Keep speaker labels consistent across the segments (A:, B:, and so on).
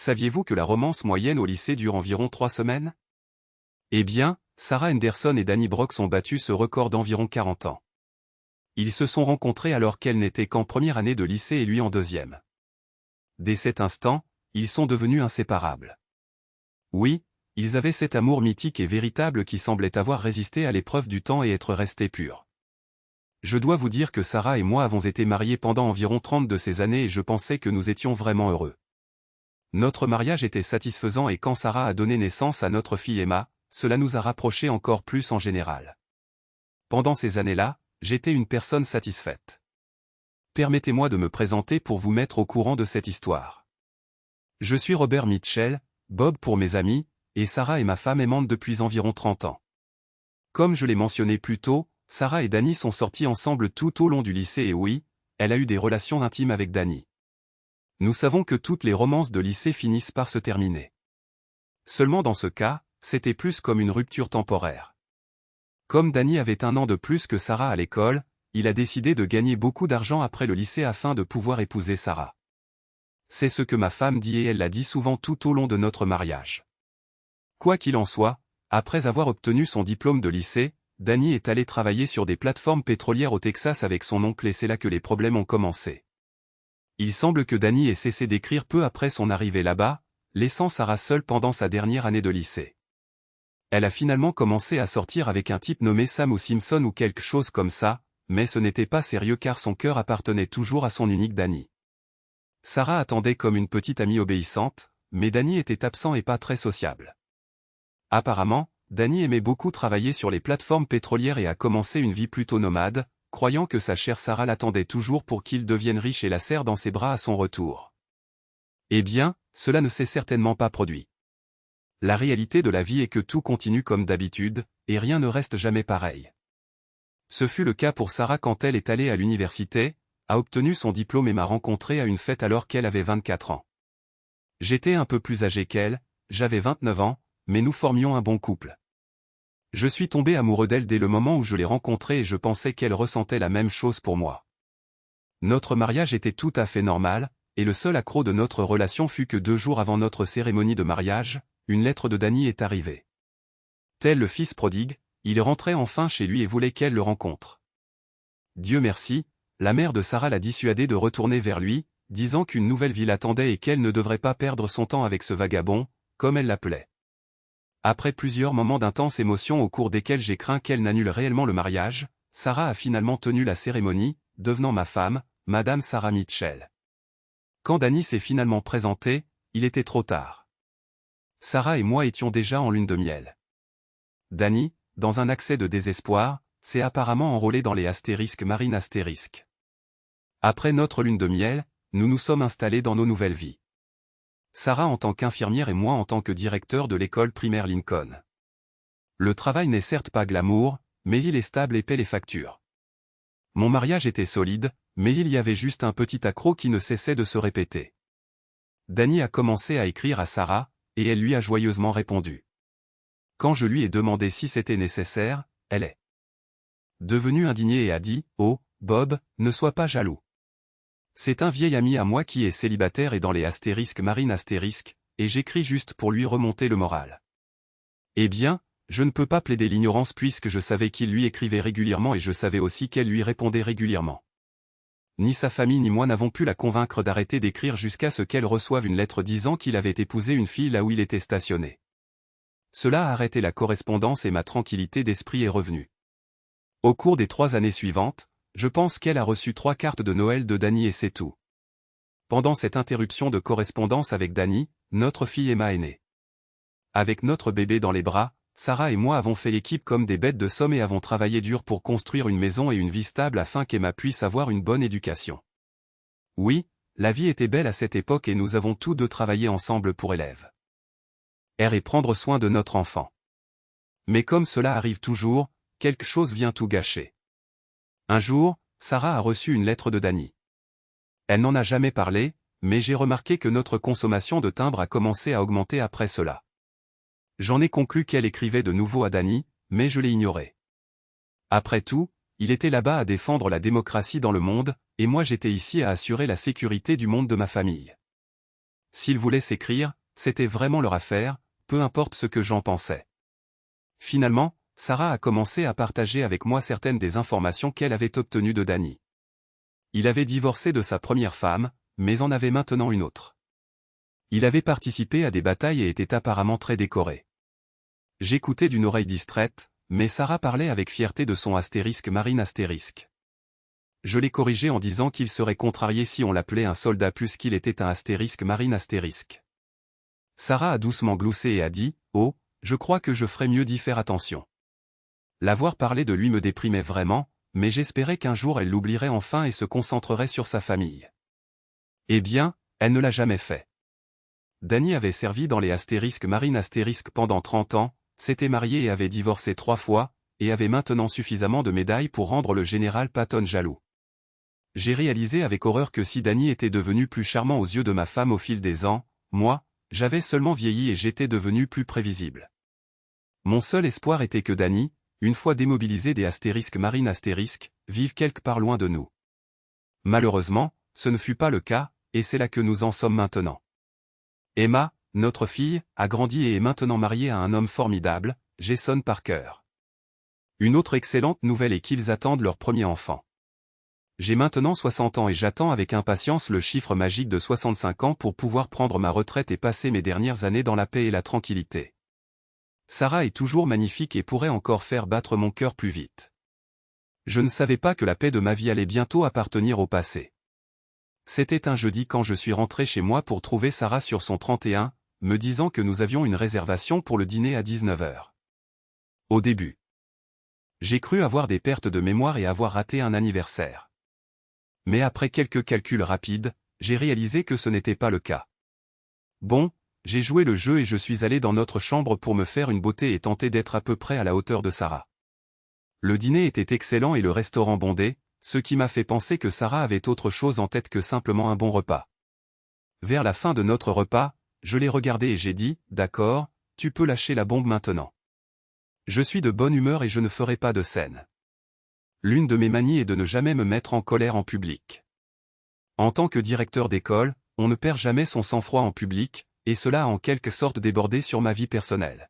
A: Saviez-vous que la romance moyenne au lycée dure environ 3 semaines? Eh bien, Sarah Henderson et Danny Brooks ont battu ce record d'environ 40 ans. Ils se sont rencontrés alors qu'elle n'était qu'en première année de lycée et lui en deuxième. Dès cet instant, ils sont devenus inséparables. Oui, ils avaient cet amour mythique et véritable qui semblait avoir résisté à l'épreuve du temps et être resté pur. Je dois vous dire que Sarah et moi avons été mariés pendant environ 30 de ces années et je pensais que nous étions vraiment heureux. Notre mariage était satisfaisant et quand Sarah a donné naissance à notre fille Emma, cela nous a rapprochés encore plus en général. Pendant ces années-là, j'étais une personne satisfaite. Permettez-moi de me présenter pour vous mettre au courant de cette histoire. Je suis Robert Mitchell, Bob pour mes amis, et Sarah est ma femme aimante depuis environ 30 ans. Comme je l'ai mentionné plus tôt, Sarah et Danny sont sortis ensemble tout au long du lycée et oui, elle a eu des relations intimes avec Danny. Nous savons que toutes les romances de lycée finissent par se terminer. Seulement dans ce cas, c'était plus comme une rupture temporaire. Comme Danny avait 1 an de plus que Sarah à l'école, il a décidé de gagner beaucoup d'argent après le lycée afin de pouvoir épouser Sarah. C'est ce que ma femme dit et elle l'a dit souvent tout au long de notre mariage. Quoi qu'il en soit, après avoir obtenu son diplôme de lycée, Danny est allé travailler sur des plateformes pétrolières au Texas avec son oncle et c'est là que les problèmes ont commencé. Il semble que Danny ait cessé d'écrire peu après son arrivée là-bas, laissant Sarah seule pendant sa dernière année de lycée. Elle a finalement commencé à sortir avec un type nommé Sam ou Simpson ou quelque chose comme ça, mais ce n'était pas sérieux car son cœur appartenait toujours à son unique Danny. Sarah attendait comme une petite amie obéissante, mais Danny était absent et pas très sociable. Apparemment, Danny aimait beaucoup travailler sur les plateformes pétrolières et a commencé une vie plutôt nomade, croyant que sa chère Sarah l'attendait toujours pour qu'il devienne riche et la serre dans ses bras à son retour. Eh bien, cela ne s'est certainement pas produit. La réalité de la vie est que tout continue comme d'habitude, et rien ne reste jamais pareil. Ce fut le cas pour Sarah quand elle est allée à l'université, a obtenu son diplôme et m'a rencontré à une fête alors qu'elle avait 24 ans. J'étais un peu plus âgé qu'elle, j'avais 29 ans, mais nous formions un bon couple. Je suis tombé amoureux d'elle dès le moment où je l'ai rencontrée et je pensais qu'elle ressentait la même chose pour moi. Notre mariage était tout à fait normal, et le seul accroc de notre relation fut que 2 jours avant notre cérémonie de mariage, une lettre de Danny est arrivée. Tel le fils prodigue, il rentrait enfin chez lui et voulait qu'elle le rencontre. Dieu merci, la mère de Sarah l'a dissuadée de retourner vers lui, disant qu'une nouvelle vie l'attendait et qu'elle ne devrait pas perdre son temps avec ce vagabond, comme elle l'appelait. Après plusieurs moments d'intense émotion au cours desquels j'ai craint qu'elle n'annule réellement le mariage, Sarah a finalement tenu la cérémonie, devenant ma femme, Madame Sarah Mitchell. Quand Danny s'est finalement présenté, il était trop tard. Sarah et moi étions déjà en lune de miel. Danny, dans un accès de désespoir, s'est apparemment enrôlé dans les Marine *. Après notre lune de miel, nous nous sommes installés dans nos nouvelles vies. Sarah en tant qu'infirmière et moi en tant que directeur de l'école primaire Lincoln. Le travail n'est certes pas glamour, mais il est stable et paie les factures. Mon mariage était solide, mais il y avait juste un petit accroc qui ne cessait de se répéter. Danny a commencé à écrire à Sarah, et elle lui a joyeusement répondu. Quand je lui ai demandé si c'était nécessaire, elle est devenue indignée et a dit « Oh, Bob, ne sois pas jaloux. C'est un vieil ami à moi qui est célibataire et dans les Marine *, et j'écris juste pour lui remonter le moral. » Eh bien, je ne peux pas plaider l'ignorance puisque je savais qu'il lui écrivait régulièrement et je savais aussi qu'elle lui répondait régulièrement. Ni sa famille ni moi n'avons pu la convaincre d'arrêter d'écrire jusqu'à ce qu'elle reçoive une lettre disant qu'il avait épousé une fille là où il était stationné. Cela a arrêté la correspondance et ma tranquillité d'esprit est revenue. Au cours des 3 années suivantes, je pense qu'elle a reçu 3 cartes de Noël de Danny et c'est tout. Pendant cette interruption de correspondance avec Danny, notre fille Emma est née. Avec notre bébé dans les bras, Sarah et moi avons fait équipe comme des bêtes de somme et avons travaillé dur pour construire une maison et une vie stable afin qu'Emma puisse avoir une bonne éducation. Oui, la vie était belle à cette époque et nous avons tous 2 travaillé ensemble pour élèves. Et prendre soin de notre enfant. Mais comme cela arrive toujours, quelque chose vient tout gâcher. Un jour, Sarah a reçu une lettre de Danny. Elle n'en a jamais parlé, mais j'ai remarqué que notre consommation de timbres a commencé à augmenter après cela. J'en ai conclu qu'elle écrivait de nouveau à Danny, mais je l'ai ignoré. Après tout, il était là-bas à défendre la démocratie dans le monde, et moi j'étais ici à assurer la sécurité du monde de ma famille. S'ils voulaient s'écrire, c'était vraiment leur affaire, peu importe ce que j'en pensais. Finalement, Sarah a commencé à partager avec moi certaines des informations qu'elle avait obtenues de Danny. Il avait divorcé de sa première femme, mais en avait maintenant une autre. Il avait participé à des batailles et était apparemment très décoré. J'écoutais d'une oreille distraite, mais Sarah parlait avec fierté de son *marine*. Je l'ai corrigé en disant qu'il serait contrarié si on l'appelait un soldat plus qu'il était un *marine*. Sarah a doucement gloussé et a dit « Oh, je crois que je ferais mieux d'y faire attention. » L'avoir parlé de lui me déprimait vraiment, mais j'espérais qu'un jour elle l'oublierait enfin et se concentrerait sur sa famille. Eh bien, elle ne l'a jamais fait. Danny avait servi dans les *marine* pendant 30 ans, s'était marié et avait divorcé 3 fois, et avait maintenant suffisamment de médailles pour rendre le général Patton jaloux. J'ai réalisé avec horreur que si Danny était devenu plus charmant aux yeux de ma femme au fil des ans, moi, j'avais seulement vieilli et j'étais devenu plus prévisible. Mon seul espoir était que Danny, une fois démobilisé des *marine*, vive quelque part loin de nous. Malheureusement, ce ne fut pas le cas, et c'est là que nous en sommes maintenant. Emma, notre fille, a grandi et est maintenant mariée à un homme formidable, Jason Parker. Une autre excellente nouvelle est qu'ils attendent leur premier enfant. J'ai maintenant 60 ans et j'attends avec impatience le chiffre magique de 65 ans pour pouvoir prendre ma retraite et passer mes dernières années dans la paix et la tranquillité. Sarah est toujours magnifique et pourrait encore faire battre mon cœur plus vite. Je ne savais pas que la paix de ma vie allait bientôt appartenir au passé. C'était un jeudi quand je suis rentré chez moi pour trouver Sarah sur son 31, me disant que nous avions une réservation pour le dîner à 19 h. Au début, j'ai cru avoir des pertes de mémoire et avoir raté un anniversaire. Mais après quelques calculs rapides, j'ai réalisé que ce n'était pas le cas. Bon, j'ai joué le jeu et je suis allé dans notre chambre pour me faire une beauté et tenter d'être à peu près à la hauteur de Sarah. Le dîner était excellent et le restaurant bondé, ce qui m'a fait penser que Sarah avait autre chose en tête que simplement un bon repas. Vers la fin de notre repas, je l'ai regardé et j'ai dit « D'accord, tu peux lâcher la bombe maintenant. Je suis de bonne humeur et je ne ferai pas de scène. » L'une de mes manies est de ne jamais me mettre en colère en public. En tant que directeur d'école, on ne perd jamais son sang-froid en public, et cela a en quelque sorte débordé sur ma vie personnelle.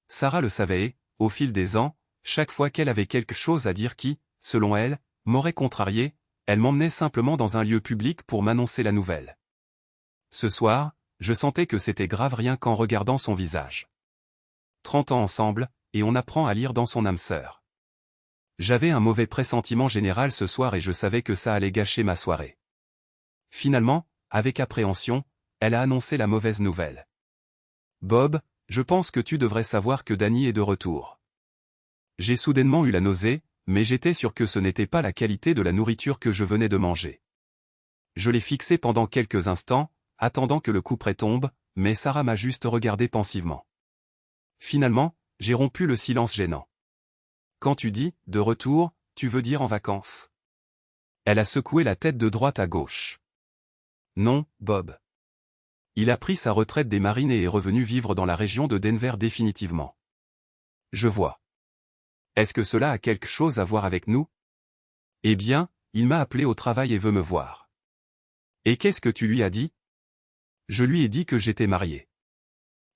A: Sarah le savait et, au fil des ans, chaque fois qu'elle avait quelque chose à dire qui, selon elle, m'aurait contrarié, elle m'emmenait simplement dans un lieu public pour m'annoncer la nouvelle. Ce soir, je sentais que c'était grave rien qu'en regardant son visage. 30 ans ensemble, et on apprend à lire dans son âme sœur. J'avais un mauvais pressentiment général ce soir et je savais que ça allait gâcher ma soirée. Finalement, avec appréhension, elle a annoncé la mauvaise nouvelle. « Bob, je pense que tu devrais savoir que Danny est de retour. » J'ai soudainement eu la nausée, mais j'étais sûr que ce n'était pas la qualité de la nourriture que je venais de manger. Je l'ai fixé pendant quelques instants, attendant que le couperet tombe, mais Sarah m'a juste regardé pensivement. Finalement, j'ai rompu le silence gênant. « Quand tu dis « de retour », tu veux dire en vacances ?» Elle a secoué la tête de droite à gauche. « Non, Bob. Il a pris sa retraite des marines et est revenu vivre dans la région de Denver définitivement. » Je vois. Est-ce que cela a quelque chose à voir avec nous? Eh bien, il m'a appelé au travail et veut me voir. Et qu'est-ce que tu lui as dit? Je lui ai dit que j'étais marié.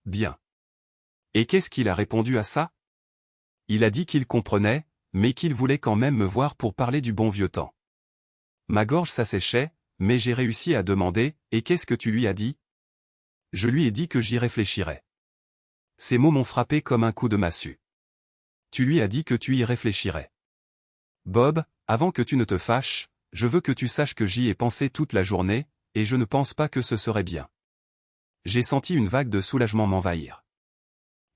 A: Bien. Et qu'est-ce qu'il a répondu à ça? Il a dit qu'il comprenait, mais qu'il voulait quand même me voir pour parler du bon vieux temps. Ma gorge s'asséchait, mais j'ai réussi à demander, et qu'est-ce que tu lui as dit? Je lui ai dit que j'y réfléchirais. Ces mots m'ont frappé comme un coup de massue. Tu lui as dit que tu y réfléchirais. Bob, avant que tu ne te fâches, je veux que tu saches que j'y ai pensé toute la journée, et je ne pense pas que ce serait bien. J'ai senti une vague de soulagement m'envahir.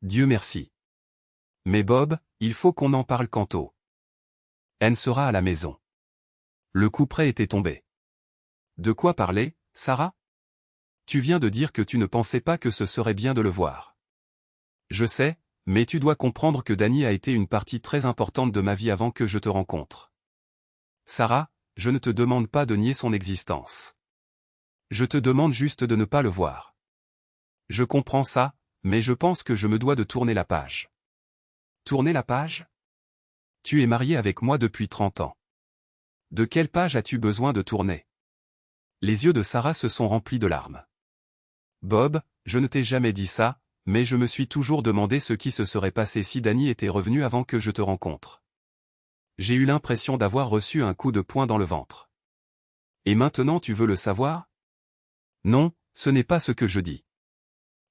A: Dieu merci. Mais Bob, il faut qu'on en parle quanto. Anne sera à la maison. Le couperet était tombé. De quoi parler, Sarah? Tu viens de dire que tu ne pensais pas que ce serait bien de le voir. Je sais, mais tu dois comprendre que Danny a été une partie très importante de ma vie avant que je te rencontre. Sarah, je ne te demande pas de nier son existence. Je te demande juste de ne pas le voir. Je comprends ça, mais je pense que je me dois de tourner la page. Tourner la page? Tu es marié avec moi depuis 30 ans. De quelle page as-tu besoin de tourner? Les yeux de Sarah se sont remplis de larmes. Bob, je ne t'ai jamais dit ça, mais je me suis toujours demandé ce qui se serait passé si Danny était revenu avant que je te rencontre. J'ai eu l'impression d'avoir reçu un coup de poing dans le ventre. Et maintenant tu veux le savoir? Non, ce n'est pas ce que je dis.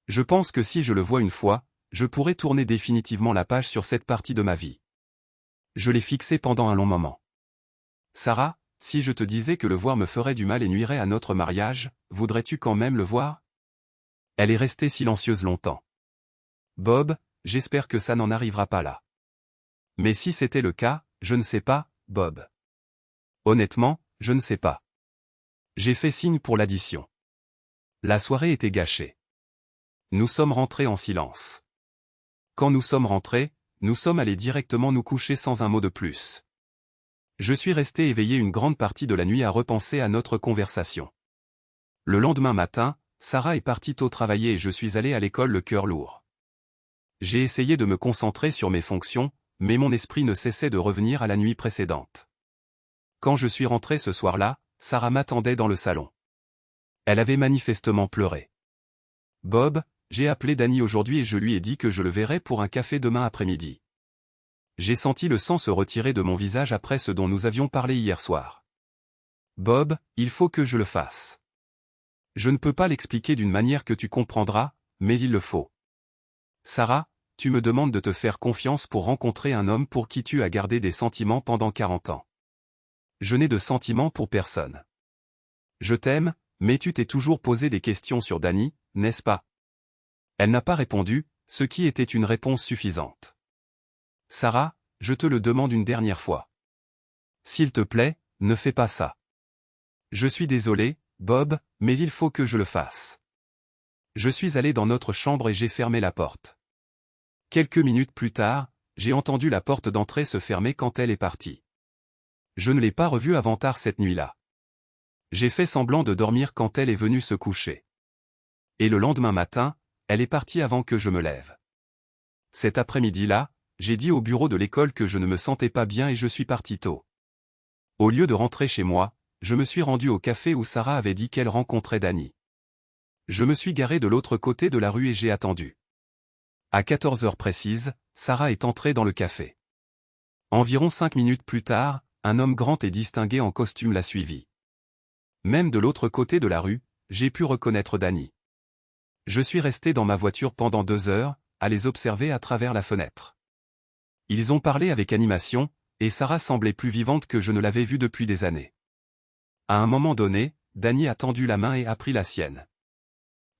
A: Je pense que si je le vois une fois, je pourrais tourner définitivement la page sur cette partie de ma vie. Je l'ai fixé pendant un long moment. Sarah, si je te disais que le voir me ferait du mal et nuirait à notre mariage, voudrais-tu quand même le voir? Elle est restée silencieuse longtemps. Bob, j'espère que ça n'en arrivera pas là. Mais si c'était le cas, je ne sais pas, Bob. Honnêtement, je ne sais pas. J'ai fait signe pour l'addition. La soirée était gâchée. Nous sommes rentrés en silence. Quand nous sommes rentrés, nous sommes allés directement nous coucher sans un mot de plus. Je suis resté éveillé une grande partie de la nuit à repenser à notre conversation. Le lendemain matin, Sarah est partie tôt travailler et je suis allé à l'école le cœur lourd. J'ai essayé de me concentrer sur mes fonctions, mais mon esprit ne cessait de revenir à la nuit précédente. Quand je suis rentré ce soir-là, Sarah m'attendait dans le salon. Elle avait manifestement pleuré. Bob, j'ai appelé Danny aujourd'hui et je lui ai dit que je le verrais pour un café demain après-midi. J'ai senti le sang se retirer de mon visage après ce dont nous avions parlé hier soir. Bob, il faut que je le fasse. Je ne peux pas l'expliquer d'une manière que tu comprendras, mais il le faut. Sarah, tu me demandes de te faire confiance pour rencontrer un homme pour qui tu as gardé des sentiments pendant 40 ans. Je n'ai de sentiments pour personne. Je t'aime, mais tu t'es toujours posé des questions sur Danny, n'est-ce pas? Elle n'a pas répondu, ce qui était une réponse suffisante. Sarah, je te le demande une dernière fois. S'il te plaît, ne fais pas ça. Je suis désolé, Bob, mais il faut que je le fasse. Je suis allé dans notre chambre et j'ai fermé la porte. Quelques minutes plus tard, j'ai entendu la porte d'entrée se fermer quand elle est partie. Je ne l'ai pas revue avant tard cette nuit-là. J'ai fait semblant de dormir quand elle est venue se coucher. Et le lendemain matin, elle est partie avant que je me lève. Cet après-midi-là, j'ai dit au bureau de l'école que je ne me sentais pas bien et je suis parti tôt. Au lieu de rentrer chez moi, je me suis rendu au café où Sarah avait dit qu'elle rencontrait Danny. Je me suis garé de l'autre côté de la rue et j'ai attendu. À 14 heures précises, Sarah est entrée dans le café. Environ 5 minutes plus tard, un homme grand et distingué en costume l'a suivi. Même de l'autre côté de la rue, j'ai pu reconnaître Danny. Je suis resté dans ma voiture pendant 2 heures, à les observer à travers la fenêtre. Ils ont parlé avec animation, et Sarah semblait plus vivante que je ne l'avais vue depuis des années. À un moment donné, Danny a tendu la main et a pris la sienne.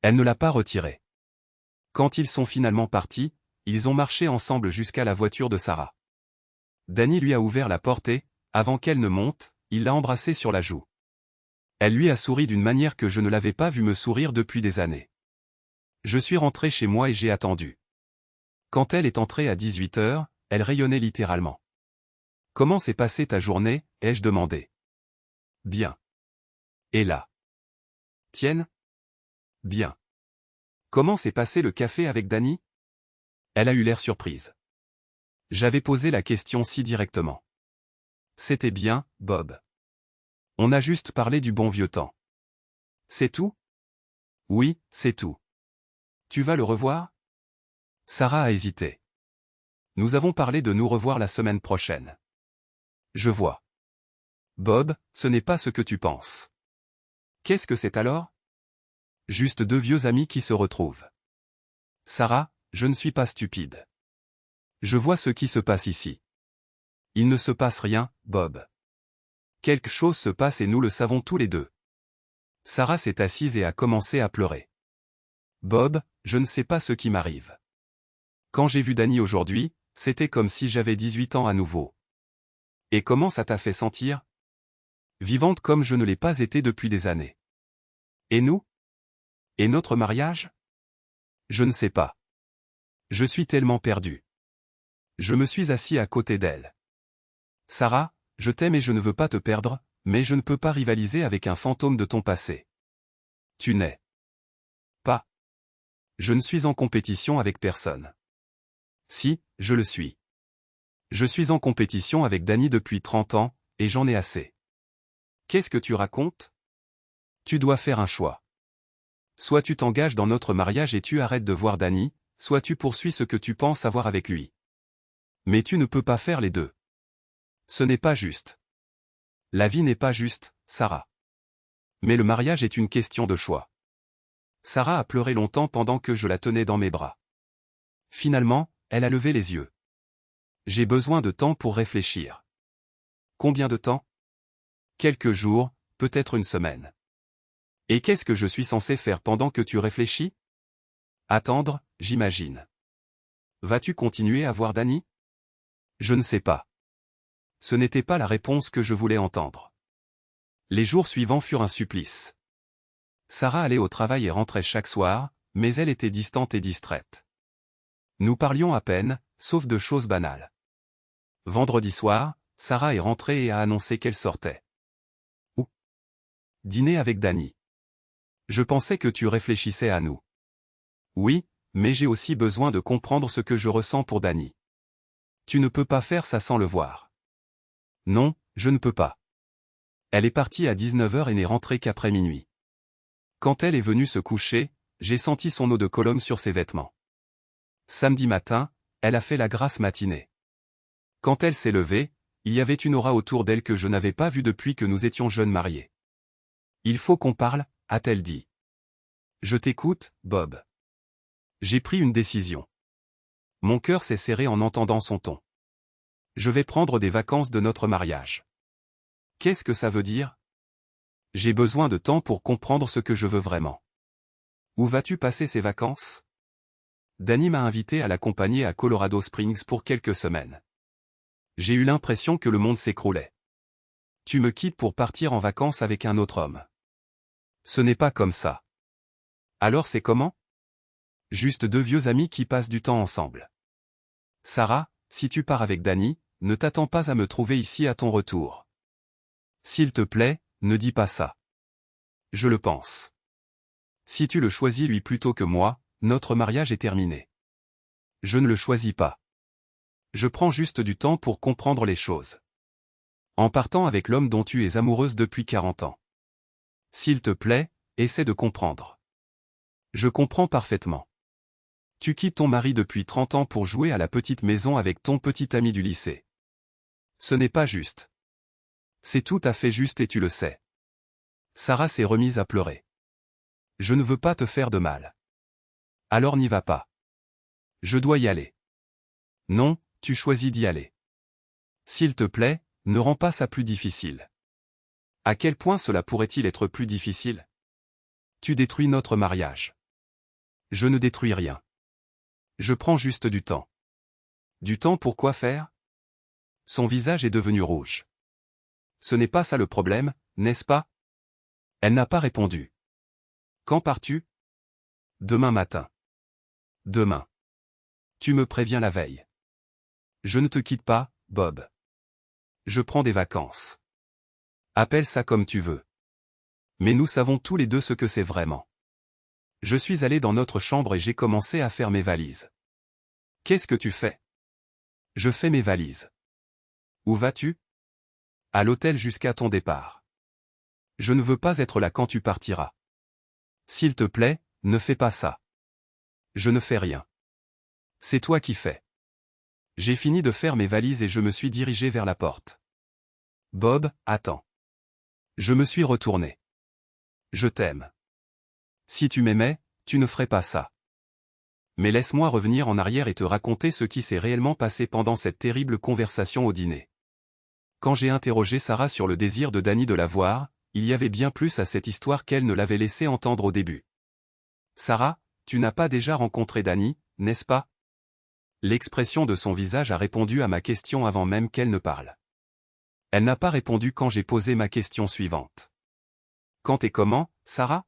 A: Elle ne l'a pas retirée. Quand ils sont finalement partis, ils ont marché ensemble jusqu'à la voiture de Sarah. Danny lui a ouvert la porte et, avant qu'elle ne monte, il l'a embrassée sur la joue. Elle lui a souri d'une manière que je ne l'avais pas vue me sourire depuis des années. Je suis rentré chez moi et j'ai attendu. Quand elle est entrée à 18 heures, elle rayonnait littéralement. « Comment s'est passée ta journée ?» ai-je demandé. « Bien. » Et là. « Tienne ?» ?»« Bien. » »« Comment s'est passé le café avec Danny ?» Elle a eu l'air surprise. J'avais posé la question si directement. « C'était bien, Bob. On a juste parlé du bon vieux temps. »« C'est tout ?»« Oui, c'est tout. »« Tu vas le revoir ?» Sarah a hésité. « Nous avons parlé de nous revoir la semaine prochaine. »« Je vois. »« Bob, ce n'est pas ce que tu penses. »« Qu'est-ce que c'est alors ?»« Juste 2 vieux amis qui se retrouvent. »« Sarah, je ne suis pas stupide. Je vois ce qui se passe ici. Il ne se passe rien, Bob. Quelque chose se passe et nous le savons tous les deux. » Sarah s'est assise et a commencé à pleurer. « Bob, je ne sais pas ce qui m'arrive. Quand j'ai vu Danny aujourd'hui, c'était comme si j'avais 18 ans à nouveau. Et comment ça t'a fait sentir? Vivante comme je ne l'ai pas été depuis des années. Et nous? Et notre mariage? Je ne sais pas. Je suis tellement perdu. Je me suis assis à côté d'elle. Sarah, je t'aime et je ne veux pas te perdre, mais je ne peux pas rivaliser avec un fantôme de ton passé. Tu n'es pas. Je ne suis en compétition avec personne. Si, je le suis. Je suis en compétition avec Danny depuis 30 ans, et j'en ai assez. Qu'est-ce que tu racontes? Tu dois faire un choix. Soit tu t'engages dans notre mariage et tu arrêtes de voir Danny, soit tu poursuis ce que tu penses avoir avec lui. Mais tu ne peux pas faire les deux. Ce n'est pas juste. La vie n'est pas juste, Sarah. Mais le mariage est une question de choix. Sarah a pleuré longtemps pendant que je la tenais dans mes bras. Finalement, elle a levé les yeux. J'ai besoin de temps pour réfléchir. Combien de temps? Quelques jours, peut-être une semaine. Et qu'est-ce que je suis censé faire pendant que tu réfléchis? Attendre, j'imagine. Vas-tu continuer à voir Danny? Je ne sais pas. Ce n'était pas la réponse que je voulais entendre. Les jours suivants furent un supplice. Sarah allait au travail et rentrait chaque soir, mais elle était distante et distraite. Nous parlions à peine, sauf de choses banales. Vendredi soir, Sarah est rentrée et a annoncé qu'elle sortait. Où? Dîner avec Danny. Je pensais que tu réfléchissais à nous. Oui, mais j'ai aussi besoin de comprendre ce que je ressens pour Danny. Tu ne peux pas faire ça sans le voir. Non, je ne peux pas. Elle est partie à 19h et n'est rentrée qu'après minuit. Quand elle est venue se coucher, j'ai senti son eau de Cologne sur ses vêtements. Samedi matin, elle a fait la grasse matinée. Quand elle s'est levée, il y avait une aura autour d'elle que je n'avais pas vue depuis que nous étions jeunes mariés. Il faut qu'on parle, a-t-elle dit. Je t'écoute, Bob. J'ai pris une décision. Mon cœur s'est serré en entendant son ton. Je vais prendre des vacances de notre mariage. Qu'est-ce que ça veut dire? J'ai besoin de temps pour comprendre ce que je veux vraiment. Où vas-tu passer ces vacances? Danny m'a invité à l'accompagner à Colorado Springs pour quelques semaines. J'ai eu l'impression que le monde s'écroulait. Tu me quittes pour partir en vacances avec un autre homme. Ce n'est pas comme ça. Alors c'est comment? Juste deux vieux amis qui passent du temps ensemble. Sarah, si tu pars avec Danny, ne t'attends pas à me trouver ici à ton retour. S'il te plaît, ne dis pas ça. Je le pense. Si tu le choisis lui plutôt que moi, notre mariage est terminé. Je ne le choisis pas. Je prends juste du temps pour comprendre les choses. En partant avec l'homme dont tu es amoureuse depuis 40 ans. S'il te plaît, essaie de comprendre. Je comprends parfaitement. Tu quittes ton mari depuis 30 ans pour jouer à la petite maison avec ton petit ami du lycée. Ce n'est pas juste. C'est tout à fait juste et tu le sais. Sarah s'est remise à pleurer. Je ne veux pas te faire de mal. Alors n'y va pas. Je dois y aller. Non, tu choisis d'y aller. S'il te plaît, ne rends pas ça plus difficile. À quel point cela pourrait-il être plus difficile? Tu détruis notre mariage. Je ne détruis rien. Je prends juste du temps. Du temps pour quoi faire? Son visage est devenu rouge. Ce n'est pas ça le problème, n'est-ce pas? Elle n'a pas répondu. Quand pars-tu? Demain matin. Demain. Tu me préviens la veille. Je ne te quitte pas, Bob. Je prends des vacances. Appelle ça comme tu veux. Mais nous savons tous les deux ce que c'est vraiment. Je suis allé dans notre chambre et j'ai commencé à faire mes valises. Qu'est-ce que tu fais? Je fais mes valises. Où vas-tu? À l'hôtel jusqu'à ton départ. Je ne veux pas être là quand tu partiras. S'il te plaît, ne fais pas ça. Je ne fais rien. C'est toi qui fais. J'ai fini de faire mes valises et je me suis dirigé vers la porte. Bob, attends. Je me suis retourné. Je t'aime. Si tu m'aimais, tu ne ferais pas ça. Mais laisse-moi revenir en arrière et te raconter ce qui s'est réellement passé pendant cette terrible conversation au dîner. Quand j'ai interrogé Sarah sur le désir de Danny de la voir, il y avait bien plus à cette histoire qu'elle ne l'avait laissé entendre au début. Sarah, tu n'as pas déjà rencontré Danny, n'est-ce pas? L'expression de son visage a répondu à ma question avant même qu'elle ne parle. Elle n'a pas répondu quand j'ai posé ma question suivante. Quand et comment, Sarah?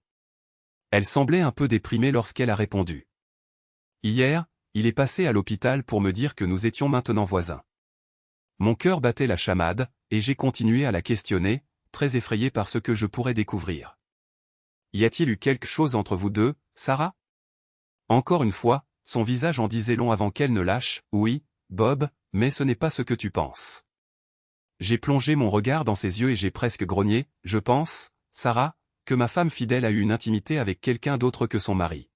A: Elle semblait un peu déprimée lorsqu'elle a répondu. Hier, il est passé à l'hôpital pour me dire que nous étions maintenant voisins. Mon cœur battait la chamade, et j'ai continué à la questionner, très effrayé par ce que je pourrais découvrir. Y a-t-il eu quelque chose entre vous deux, Sarah? Encore une fois, son visage en disait long avant qu'elle ne lâche, oui, Bob, mais ce n'est pas ce que tu penses. J'ai plongé mon regard dans ses yeux et j'ai presque grogné, je pense, Sarah, que ma femme fidèle a eu une intimité avec quelqu'un d'autre que son mari.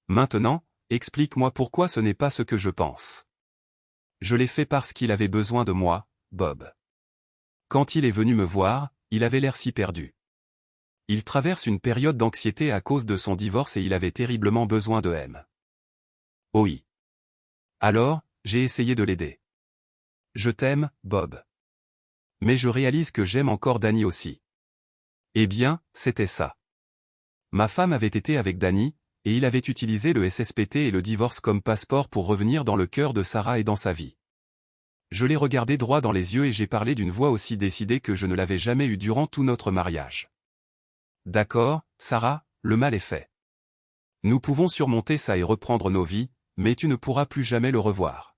A: Maintenant, explique-moi pourquoi ce n'est pas ce que je pense. Je l'ai fait parce qu'il avait besoin de moi, Bob. Quand il est venu me voir, il avait l'air si perdu. Il traverse une période d'anxiété à cause de son divorce et il avait terriblement besoin de M. Oui. Alors, j'ai essayé de l'aider. Je t'aime, Bob. Mais je réalise que j'aime encore Danny aussi. Eh bien, c'était ça. Ma femme avait été avec Danny, et il avait utilisé le SSPT et le divorce comme passeport pour revenir dans le cœur de Sarah et dans sa vie. Je l'ai regardé droit dans les yeux et j'ai parlé d'une voix aussi décidée que je ne l'avais jamais eue durant tout notre mariage. D'accord, Sarah, le mal est fait. Nous pouvons surmonter ça et reprendre nos vies, mais tu ne pourras plus jamais le revoir.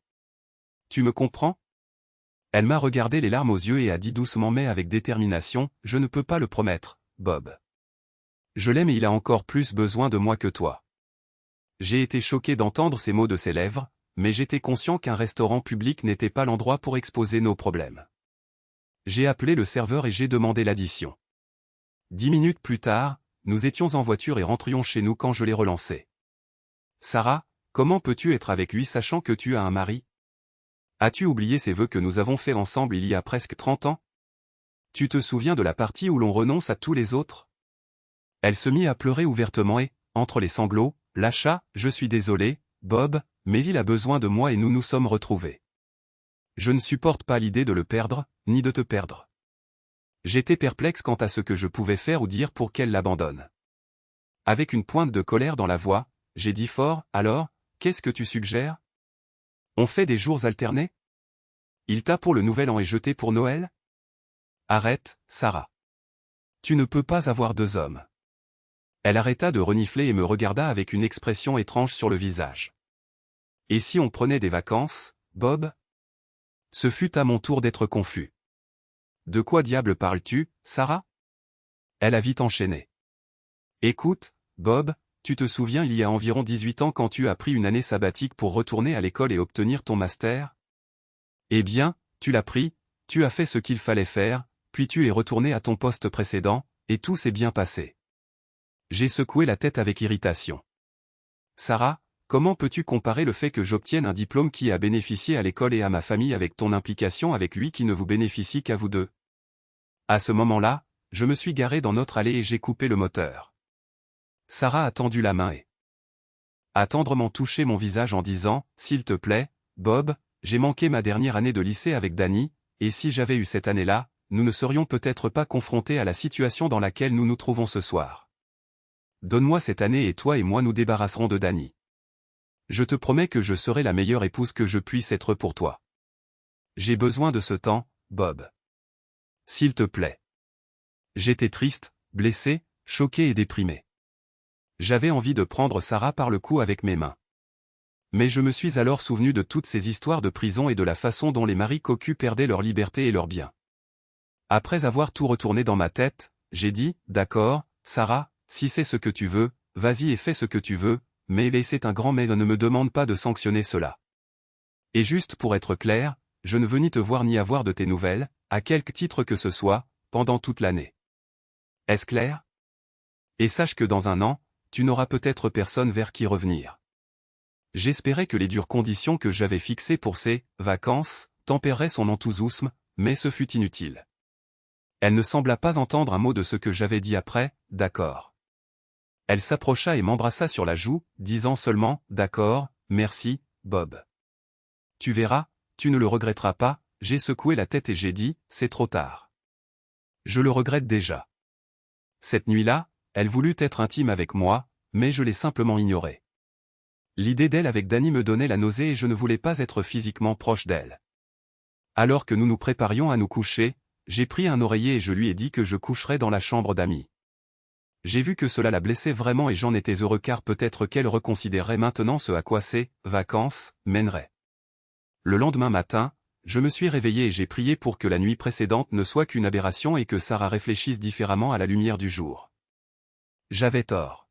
A: Tu me comprends? Elle m'a regardé les larmes aux yeux et a dit doucement mais avec détermination, je ne peux pas le promettre, Bob. Je l'aime et il a encore plus besoin de moi que toi. J'ai été choqué d'entendre ces mots de ses lèvres, mais j'étais conscient qu'un restaurant public n'était pas l'endroit pour exposer nos problèmes. J'ai appelé le serveur et j'ai demandé l'addition. 10 minutes plus tard, nous étions en voiture et rentrions chez nous quand je l'ai relancé. Sarah, comment peux-tu être avec lui sachant que tu as un mari? As-tu oublié ces vœux que nous avons faits ensemble il y a presque 30 ans? Tu te souviens de la partie où l'on renonce à tous les autres? Elle se mit à pleurer ouvertement et, entre les sanglots, lâcha, je suis désolé, Bob, mais il a besoin de moi et nous nous sommes retrouvés. Je ne supporte pas l'idée de le perdre, ni de te perdre. J'étais perplexe quant à ce que je pouvais faire ou dire pour qu'elle l'abandonne. Avec une pointe de colère dans la voix, j'ai dit fort, alors, qu'est-ce que tu suggères? On fait des jours alternés? Il t'a pour le nouvel an et jeté pour Noël? Arrête, Sarah. Tu ne peux pas avoir deux hommes. Elle arrêta de renifler et me regarda avec une expression étrange sur le visage. Et si on prenait des vacances, Bob? Ce fut à mon tour d'être confus. De quoi diable parles-tu, Sarah? Elle a vite enchaîné. Écoute, Bob, tu te souviens il y a environ 18 ans quand tu as pris une année sabbatique pour retourner à l'école et obtenir ton master? Eh bien, tu l'as pris, tu as fait ce qu'il fallait faire, puis tu es retourné à ton poste précédent, et tout s'est bien passé. J'ai secoué la tête avec irritation. Sarah, comment peux-tu comparer le fait que j'obtienne un diplôme qui a bénéficié à l'école et à ma famille avec ton implication avec lui qui ne vous bénéficie qu'à vous deux? À ce moment-là, je me suis garé dans notre allée et j'ai coupé le moteur. Sarah a tendu la main et a tendrement touché mon visage en disant, s'il te plaît, Bob, j'ai manqué ma dernière année de lycée avec Danny, et si j'avais eu cette année-là, nous ne serions peut-être pas confrontés à la situation dans laquelle nous nous trouvons ce soir. Donne-moi cette année et toi et moi nous débarrasserons de Danny. Je te promets que je serai la meilleure épouse que je puisse être pour toi. J'ai besoin de ce temps, Bob. S'il te plaît. J'étais triste, blessé, choqué et déprimé. J'avais envie de prendre Sarah par le cou avec mes mains. Mais je me suis alors souvenu de toutes ces histoires de prison et de la façon dont les maris cocus perdaient leur liberté et leurs biens. Après avoir tout retourné dans ma tête, j'ai dit, d'accord, Sarah, si c'est ce que tu veux, vas-y et fais ce que tu veux, mais c'est un grand mais ne me demande pas de sanctionner cela. Et juste pour être clair, je ne veux ni te voir ni avoir de tes nouvelles, à quelque titre que ce soit, pendant toute l'année. Est-ce clair? Et sache que dans un an, tu n'auras peut-être personne vers qui revenir. J'espérais que les dures conditions que j'avais fixées pour ces vacances tempéreraient son enthousiasme, mais ce fut inutile. Elle ne sembla pas entendre un mot de ce que j'avais dit après, d'accord. Elle s'approcha et m'embrassa sur la joue, disant seulement, d'accord, merci, Bob. Tu verras, tu ne le regretteras pas, j'ai secoué la tête et j'ai dit, c'est trop tard. Je le regrette déjà. Cette nuit-là, elle voulut être intime avec moi, mais je l'ai simplement ignorée. L'idée d'elle avec Danny me donnait la nausée et je ne voulais pas être physiquement proche d'elle. Alors que nous nous préparions à nous coucher, j'ai pris un oreiller et je lui ai dit que je coucherais dans la chambre d'Amy. J'ai vu que cela la blessait vraiment et j'en étais heureux car peut-être qu'elle reconsidérerait maintenant ce à quoi ces vacances mèneraient. Le lendemain matin, je me suis réveillé et j'ai prié pour que la nuit précédente ne soit qu'une aberration et que Sarah réfléchisse différemment à la lumière du jour. J'avais tort.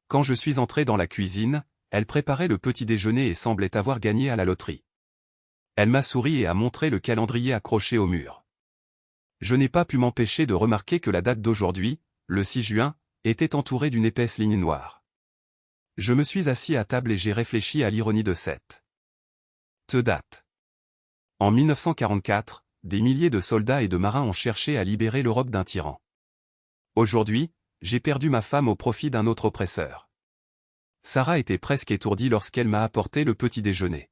A: Quand je suis entré dans la cuisine, elle préparait le petit déjeuner et semblait avoir gagné à la loterie. Elle m'a souri et a montré le calendrier accroché au mur. Je n'ai pas pu m'empêcher de remarquer que la date d'aujourd'hui, le 6 juin, était entouré d'une épaisse ligne noire. Je me suis assis à table et j'ai réfléchi à l'ironie de cette date. En 1944, des milliers de soldats et de marins ont cherché à libérer l'Europe d'un tyran. Aujourd'hui, j'ai perdu ma femme au profit d'un autre oppresseur. Sarah était presque étourdie lorsqu'elle m'a apporté le petit déjeuner.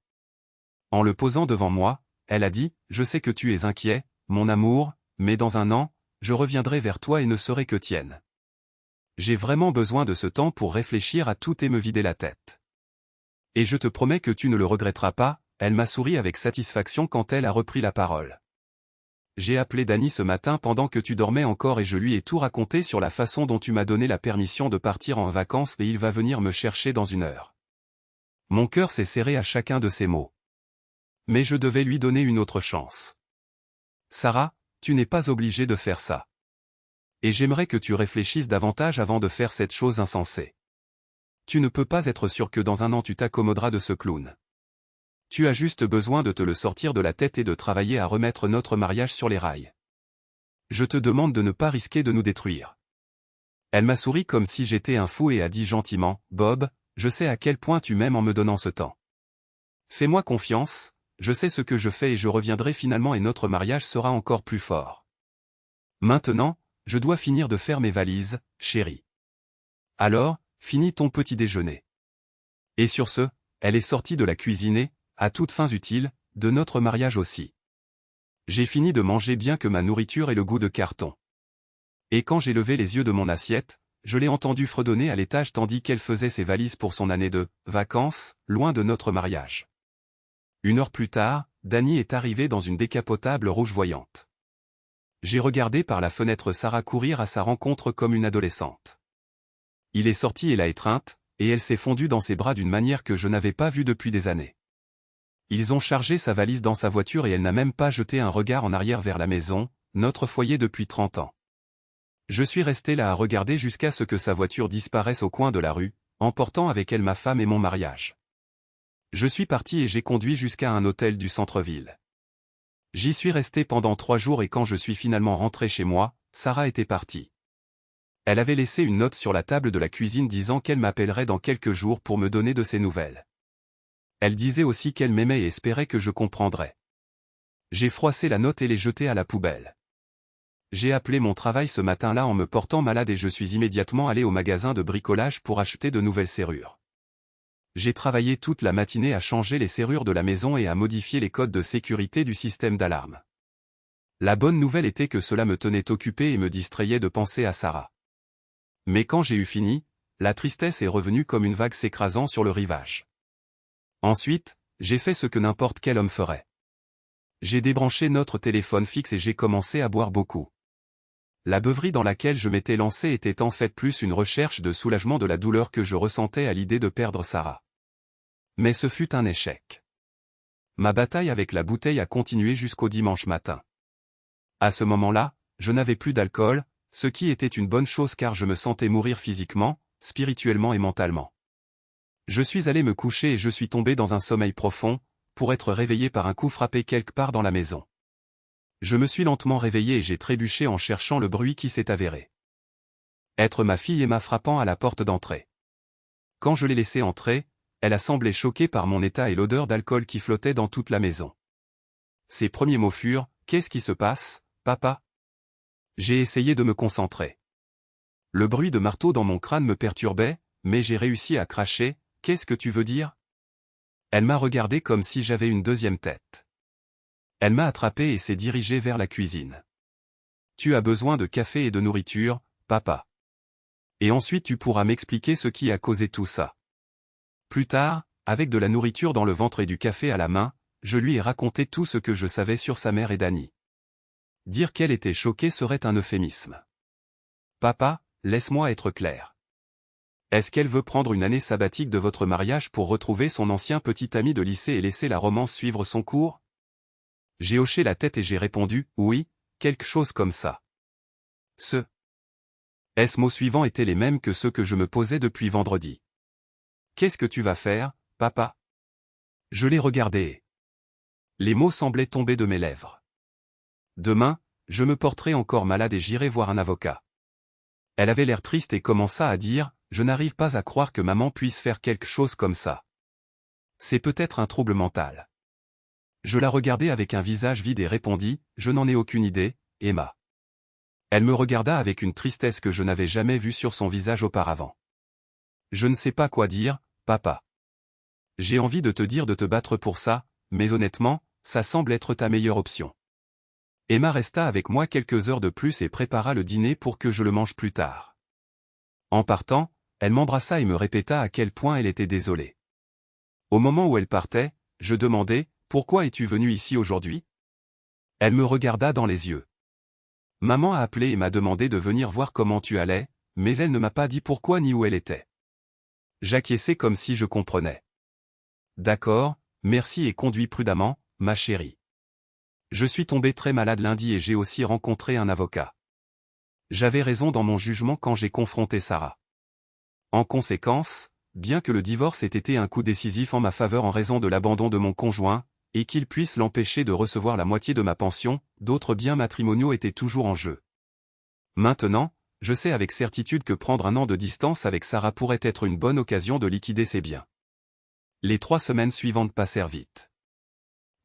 A: En le posant devant moi, elle a dit « Je sais que tu es inquiet, mon amour, mais dans un an, je reviendrai vers toi et ne serai que tienne. J'ai vraiment besoin de ce temps pour réfléchir à tout et me vider la tête. Et je te promets que tu ne le regretteras pas », elle m'a souri avec satisfaction quand elle a repris la parole. J'ai appelé Dany ce matin pendant que tu dormais encore et je lui ai tout raconté sur la façon dont tu m'as donné la permission de partir en vacances et il va venir me chercher dans 1 heure. Mon cœur s'est serré à chacun de ces mots. Mais je devais lui donner une autre chance. Sarah, tu n'es pas obligée de faire ça. Et j'aimerais que tu réfléchisses davantage avant de faire cette chose insensée. Tu ne peux pas être sûr que dans 1 an tu t'accommoderas de ce clown. Tu as juste besoin de te le sortir de la tête et de travailler à remettre notre mariage sur les rails. Je te demande de ne pas risquer de nous détruire. Elle m'a souri comme si j'étais un fou et a dit gentiment, « Bob, je sais à quel point tu m'aimes en me donnant ce temps. Fais-moi confiance, je sais ce que je fais et je reviendrai finalement et notre mariage sera encore plus fort. Maintenant, je dois finir de faire mes valises, chérie. Alors, finis ton petit déjeuner. » Et sur ce, elle est sortie de la cuisine, à toutes fins utiles, de notre mariage aussi. J'ai fini de manger bien que ma nourriture ait le goût de carton. Et quand j'ai levé les yeux de mon assiette, je l'ai entendue fredonner à l'étage tandis qu'elle faisait ses valises pour son année de vacances, loin de notre mariage. 1 heure plus tard, Dany est arrivée dans une décapotable rouge voyante. J'ai regardé par la fenêtre Sarah courir à sa rencontre comme une adolescente. Il est sorti et l'a étreinte, et elle s'est fondue dans ses bras d'une manière que je n'avais pas vue depuis des années. Ils ont chargé sa valise dans sa voiture et elle n'a même pas jeté un regard en arrière vers la maison, notre foyer depuis 30 ans. Je suis resté là à regarder jusqu'à ce que sa voiture disparaisse au coin de la rue, emportant avec elle ma femme et mon mariage. Je suis parti et j'ai conduit jusqu'à un hôtel du centre-ville. J'y suis resté pendant 3 jours et quand je suis finalement rentré chez moi, Sarah était partie. Elle avait laissé une note sur la table de la cuisine disant qu'elle m'appellerait dans quelques jours pour me donner de ses nouvelles. Elle disait aussi qu'elle m'aimait et espérait que je comprendrais. J'ai froissé la note et l'ai jetée à la poubelle. J'ai appelé mon travail ce matin-là en me portant malade et je suis immédiatement allé au magasin de bricolage pour acheter de nouvelles serrures. J'ai travaillé toute la matinée à changer les serrures de la maison et à modifier les codes de sécurité du système d'alarme. La bonne nouvelle était que cela me tenait occupé et me distrayait de penser à Sarah. Mais quand j'ai eu fini, la tristesse est revenue comme une vague s'écrasant sur le rivage. Ensuite, j'ai fait ce que n'importe quel homme ferait. J'ai débranché notre téléphone fixe et j'ai commencé à boire beaucoup. La beuverie dans laquelle je m'étais lancé était en fait plus une recherche de soulagement de la douleur que je ressentais à l'idée de perdre Sarah. Mais ce fut un échec. Ma bataille avec la bouteille a continué jusqu'au dimanche matin. À ce moment-là, je n'avais plus d'alcool, ce qui était une bonne chose car je me sentais mourir physiquement, spirituellement et mentalement. Je suis allé me coucher et je suis tombé dans un sommeil profond, pour être réveillé par un coup frappé quelque part dans la maison. Je me suis lentement réveillé et j'ai trébuché en cherchant le bruit qui s'est avéré être ma fille Emma frappant à la porte d'entrée. Quand je l'ai laissée entrer, elle a semblé choquée par mon état et l'odeur d'alcool qui flottait dans toute la maison. Ses premiers mots furent « Qu'est-ce qui se passe, papa ?» J'ai essayé de me concentrer. Le bruit de marteau dans mon crâne me perturbait, mais j'ai réussi à cracher « Qu'est-ce que tu veux dire ?» Elle m'a regardé comme si j'avais une deuxième tête. Elle m'a attrapé et s'est dirigée vers la cuisine. « Tu as besoin de café et de nourriture, papa. Et ensuite tu pourras m'expliquer ce qui a causé tout ça. » Plus tard, avec de la nourriture dans le ventre et du café à la main, je lui ai raconté tout ce que je savais sur sa mère et Dany. Dire qu'elle était choquée serait un euphémisme. « Papa, laisse-moi être clair. Est-ce qu'elle veut prendre une année sabbatique de votre mariage pour retrouver son ancien petit ami de lycée et laisser la romance suivre son cours ?» J'ai hoché la tête et j'ai répondu « Oui, quelque chose comme ça. » Ce mots suivants étaient les mêmes que ceux que je me posais depuis vendredi. « Qu'est-ce que tu vas faire, papa ?» Je l'ai regardé et les mots semblaient tomber de mes lèvres. « Demain, je me porterai encore malade et j'irai voir un avocat. Elle avait l'air triste et commença à dire, « Je n'arrive pas à croire que maman puisse faire quelque chose comme ça. C'est peut-être un trouble mental. » Je la regardai avec un visage vide et répondis, « Je n'en ai aucune idée, Emma. » Elle me regarda avec une tristesse que je n'avais jamais vue sur son visage auparavant. « Je ne sais pas quoi dire, papa. J'ai envie de te dire de te battre pour ça, mais honnêtement, ça semble être ta meilleure option. » Emma resta avec moi quelques heures de plus et prépara le dîner pour que je le mange plus tard. En partant, elle m'embrassa et me répéta à quel point elle était désolée. Au moment où elle partait, je demandai, « Pourquoi es-tu venue ici aujourd'hui ?» Elle me regarda dans les yeux. « Maman a appelé et m'a demandé de venir voir comment tu allais, mais elle ne m'a pas dit pourquoi ni où elle était. » J'acquiesçai comme si je comprenais. « D'accord, merci et conduis prudemment, ma chérie. Je suis tombé très malade lundi et j'ai aussi rencontré un avocat. J'avais raison dans mon jugement quand j'ai confronté Sarah. En conséquence, bien que le divorce ait été un coup décisif en ma faveur en raison de l'abandon de mon conjoint, et qu'il puisse l'empêcher de recevoir la moitié de ma pension, d'autres biens matrimoniaux étaient toujours en jeu. Maintenant, je sais avec certitude que prendre un an de distance avec Sarah pourrait être une bonne occasion de liquider ses biens. Les 3 semaines suivantes passèrent vite.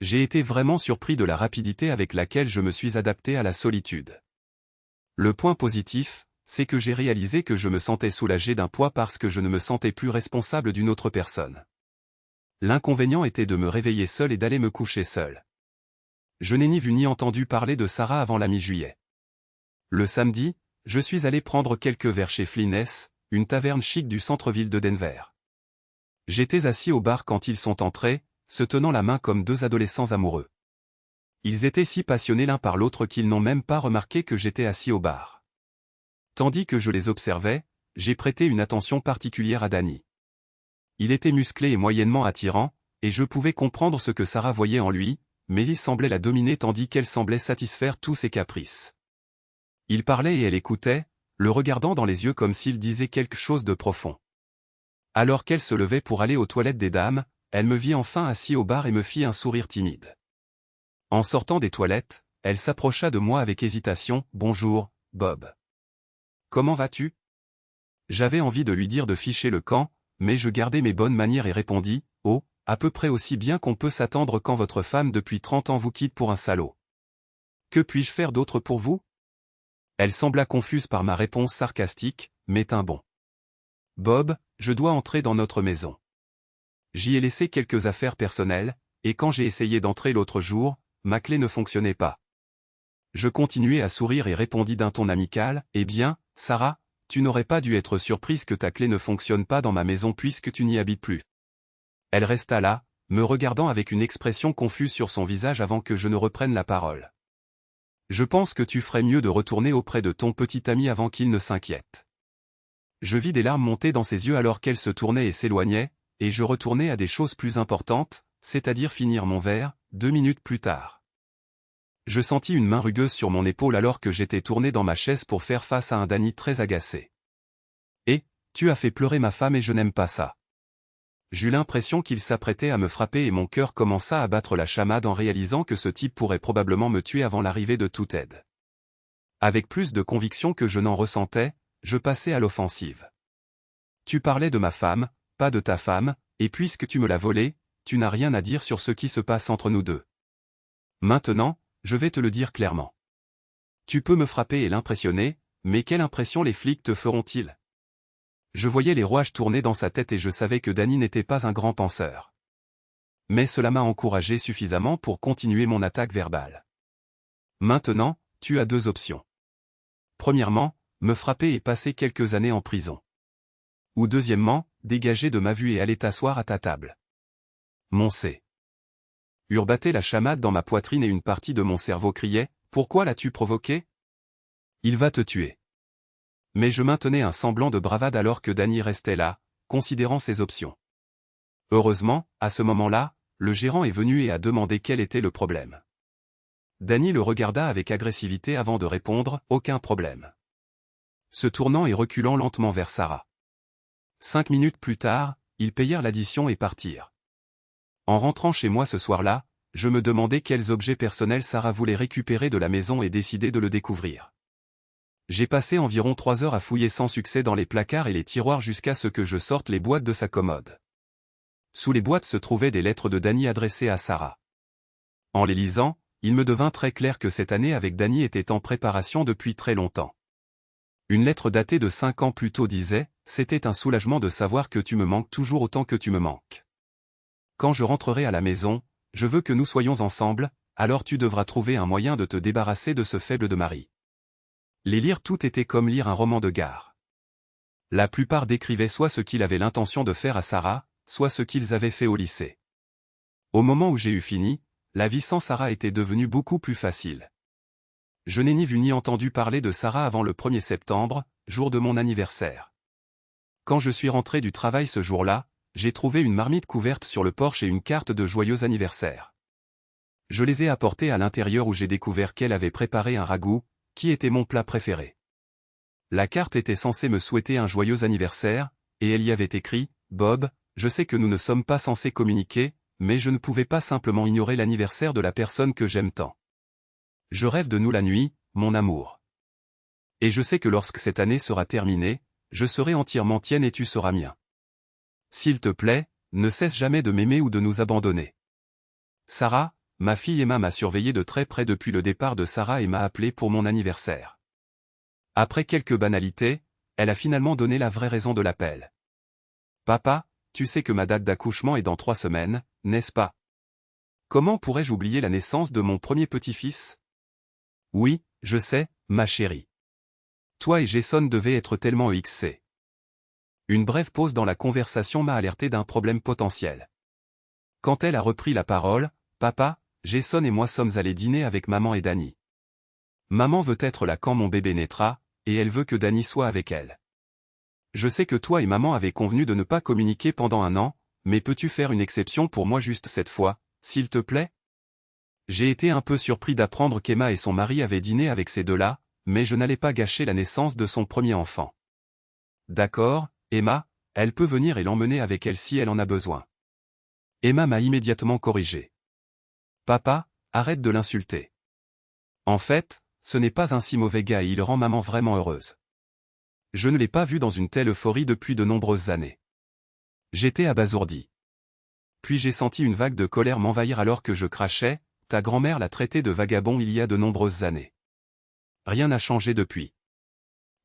A: J'ai été vraiment surpris de la rapidité avec laquelle je me suis adapté à la solitude. Le point positif, c'est que j'ai réalisé que je me sentais soulagé d'un poids parce que je ne me sentais plus responsable d'une autre personne. L'inconvénient était de me réveiller seul et d'aller me coucher seul. Je n'ai ni vu ni entendu parler de Sarah avant la mi-juillet. Le samedi, je suis allé prendre quelques verres chez Flyness, une taverne chic du centre-ville de Denver. J'étais assis au bar quand ils sont entrés, se tenant la main comme 2 adolescents amoureux. Ils étaient si passionnés l'un par l'autre qu'ils n'ont même pas remarqué que j'étais assis au bar. Tandis que je les observais, j'ai prêté une attention particulière à Danny. Il était musclé et moyennement attirant, et je pouvais comprendre ce que Sarah voyait en lui, mais il semblait la dominer tandis qu'elle semblait satisfaire tous ses caprices. Il parlait et elle écoutait, le regardant dans les yeux comme s'il disait quelque chose de profond. Alors qu'elle se levait pour aller aux toilettes des dames, elle me vit enfin assis au bar et me fit un sourire timide. En sortant des toilettes, elle s'approcha de moi avec hésitation, « Bonjour, Bob. Comment vas-tu » J'avais envie de lui dire de ficher le camp, mais je gardai mes bonnes manières et répondis, « Oh, à peu près aussi bien qu'on peut s'attendre quand votre femme depuis 30 ans vous quitte pour un salaud. Que puis-je faire d'autre pour vous ?» Elle sembla confuse par ma réponse sarcastique, mais tint bon. « Bob, je dois entrer dans notre maison. J'y ai laissé quelques affaires personnelles, et quand j'ai essayé d'entrer l'autre jour, ma clé ne fonctionnait pas. » Je continuai à sourire et répondis d'un ton amical, « Eh bien, Sarah, tu n'aurais pas dû être surprise que ta clé ne fonctionne pas dans ma maison puisque tu n'y habites plus. » Elle resta là, me regardant avec une expression confuse sur son visage avant que je ne reprenne la parole. « Je pense que tu ferais mieux de retourner auprès de ton petit ami avant qu'il ne s'inquiète. » Je vis des larmes monter dans ses yeux alors qu'elle se tournait et s'éloignait, et je retournai à des choses plus importantes, c'est-à-dire finir mon verre, 2 minutes plus tard. Je sentis une main rugueuse sur mon épaule alors que j'étais tourné dans ma chaise pour faire face à un Danny très agacé. « Et, tu as fait pleurer ma femme et je n'aime pas ça. » J'eus l'impression qu'il s'apprêtait à me frapper et mon cœur commença à battre la chamade en réalisant que ce type pourrait probablement me tuer avant l'arrivée de toute aide. Avec plus de conviction que je n'en ressentais, je passai à l'offensive. « Tu parlais de ma femme, pas de ta femme, et puisque tu me l'as volée, tu n'as rien à dire sur ce qui se passe entre nous deux. Maintenant, je vais te le dire clairement. Tu peux me frapper et l'impressionner, mais quelle impression les flics te feront-ils » Je voyais les rouages tourner dans sa tête et je savais que Danny n'était pas un grand penseur. Mais cela m'a encouragé suffisamment pour continuer mon attaque verbale. « Maintenant, tu as 2 options. Premièrement, me frapper et passer quelques années en prison. Ou deuxièmement, dégager de ma vue et aller t'asseoir à ta table. » Mon C. Battait la chamade dans ma poitrine et une partie de mon cerveau criait, « Pourquoi l'as-tu provoqué ? Il va te tuer. » Mais je maintenais un semblant de bravade alors que Danny restait là, considérant ses options. Heureusement, à ce moment-là, le gérant est venu et a demandé quel était le problème. Danny le regarda avec agressivité avant de répondre, « Aucun problème. » Se tournant et reculant lentement vers Sarah. 5 minutes plus tard, ils payèrent l'addition et partirent. En rentrant chez moi ce soir-là, je me demandais quels objets personnels Sarah voulait récupérer de la maison et décidai de le découvrir. J'ai passé environ 3 heures à fouiller sans succès dans les placards et les tiroirs jusqu'à ce que je sorte les boîtes de sa commode. Sous les boîtes se trouvaient des lettres de Danny adressées à Sarah. En les lisant, il me devint très clair que cette année avec Danny était en préparation depuis très longtemps. Une lettre datée de 5 ans plus tôt disait « C'était un soulagement de savoir que tu me manques toujours autant que tu me manques. Quand je rentrerai à la maison, je veux que nous soyons ensemble, alors tu devras trouver un moyen de te débarrasser de ce faible de mari. » Les lire tout était comme lire un roman de gare. La plupart décrivaient soit ce qu'il avait l'intention de faire à Sarah, soit ce qu'ils avaient fait au lycée. Au moment où j'ai eu fini, la vie sans Sarah était devenue beaucoup plus facile. Je n'ai ni vu ni entendu parler de Sarah avant le 1er septembre, jour de mon anniversaire. Quand je suis rentré du travail ce jour-là, j'ai trouvé une marmite couverte sur le porche et une carte de joyeux anniversaire. Je les ai apportées à l'intérieur où j'ai découvert qu'elle avait préparé un ragoût, qui était mon plat préféré. La carte était censée me souhaiter un joyeux anniversaire, et elle y avait écrit « Bob, je sais que nous ne sommes pas censés communiquer, mais je ne pouvais pas simplement ignorer l'anniversaire de la personne que j'aime tant. Je rêve de nous la nuit, mon amour. Et je sais que lorsque cette année sera terminée, je serai entièrement tienne et tu seras mien. S'il te plaît, ne cesse jamais de m'aimer ou de nous abandonner. Sarah, ma fille Emma m'a surveillé de très près depuis le départ de Sarah et m'a appelé pour mon anniversaire. Après quelques banalités, elle a finalement donné la vraie raison de l'appel. Papa, tu sais que ma date d'accouchement est dans 3 semaines, n'est-ce pas? Comment pourrais-je oublier la naissance de mon premier petit-fils? Oui, je sais, ma chérie. Toi et Jason devaient être tellement EXC. Une brève pause dans la conversation m'a alerté d'un problème potentiel. Quand elle a repris la parole, Papa, Jason et moi sommes allés dîner avec maman et Danny. Maman veut être là quand mon bébé naîtra, et elle veut que Danny soit avec elle. Je sais que toi et maman avez convenu de ne pas communiquer pendant 1 an, mais peux-tu faire une exception pour moi juste cette fois, s'il te plaît? J'ai été un peu surpris d'apprendre qu'Emma et son mari avaient dîné avec ces deux-là, mais je n'allais pas gâcher la naissance de son premier enfant. D'accord, Emma, elle peut venir et l'emmener avec elle si elle en a besoin. Emma m'a immédiatement corrigé. Papa, arrête de l'insulter. En fait, ce n'est pas un si mauvais gars et il rend maman vraiment heureuse. Je ne l'ai pas vu dans une telle euphorie depuis de nombreuses années. J'étais abasourdi. Puis j'ai senti une vague de colère m'envahir alors que je crachais, ta grand-mère l'a traité de vagabond il y a de nombreuses années. Rien n'a changé depuis.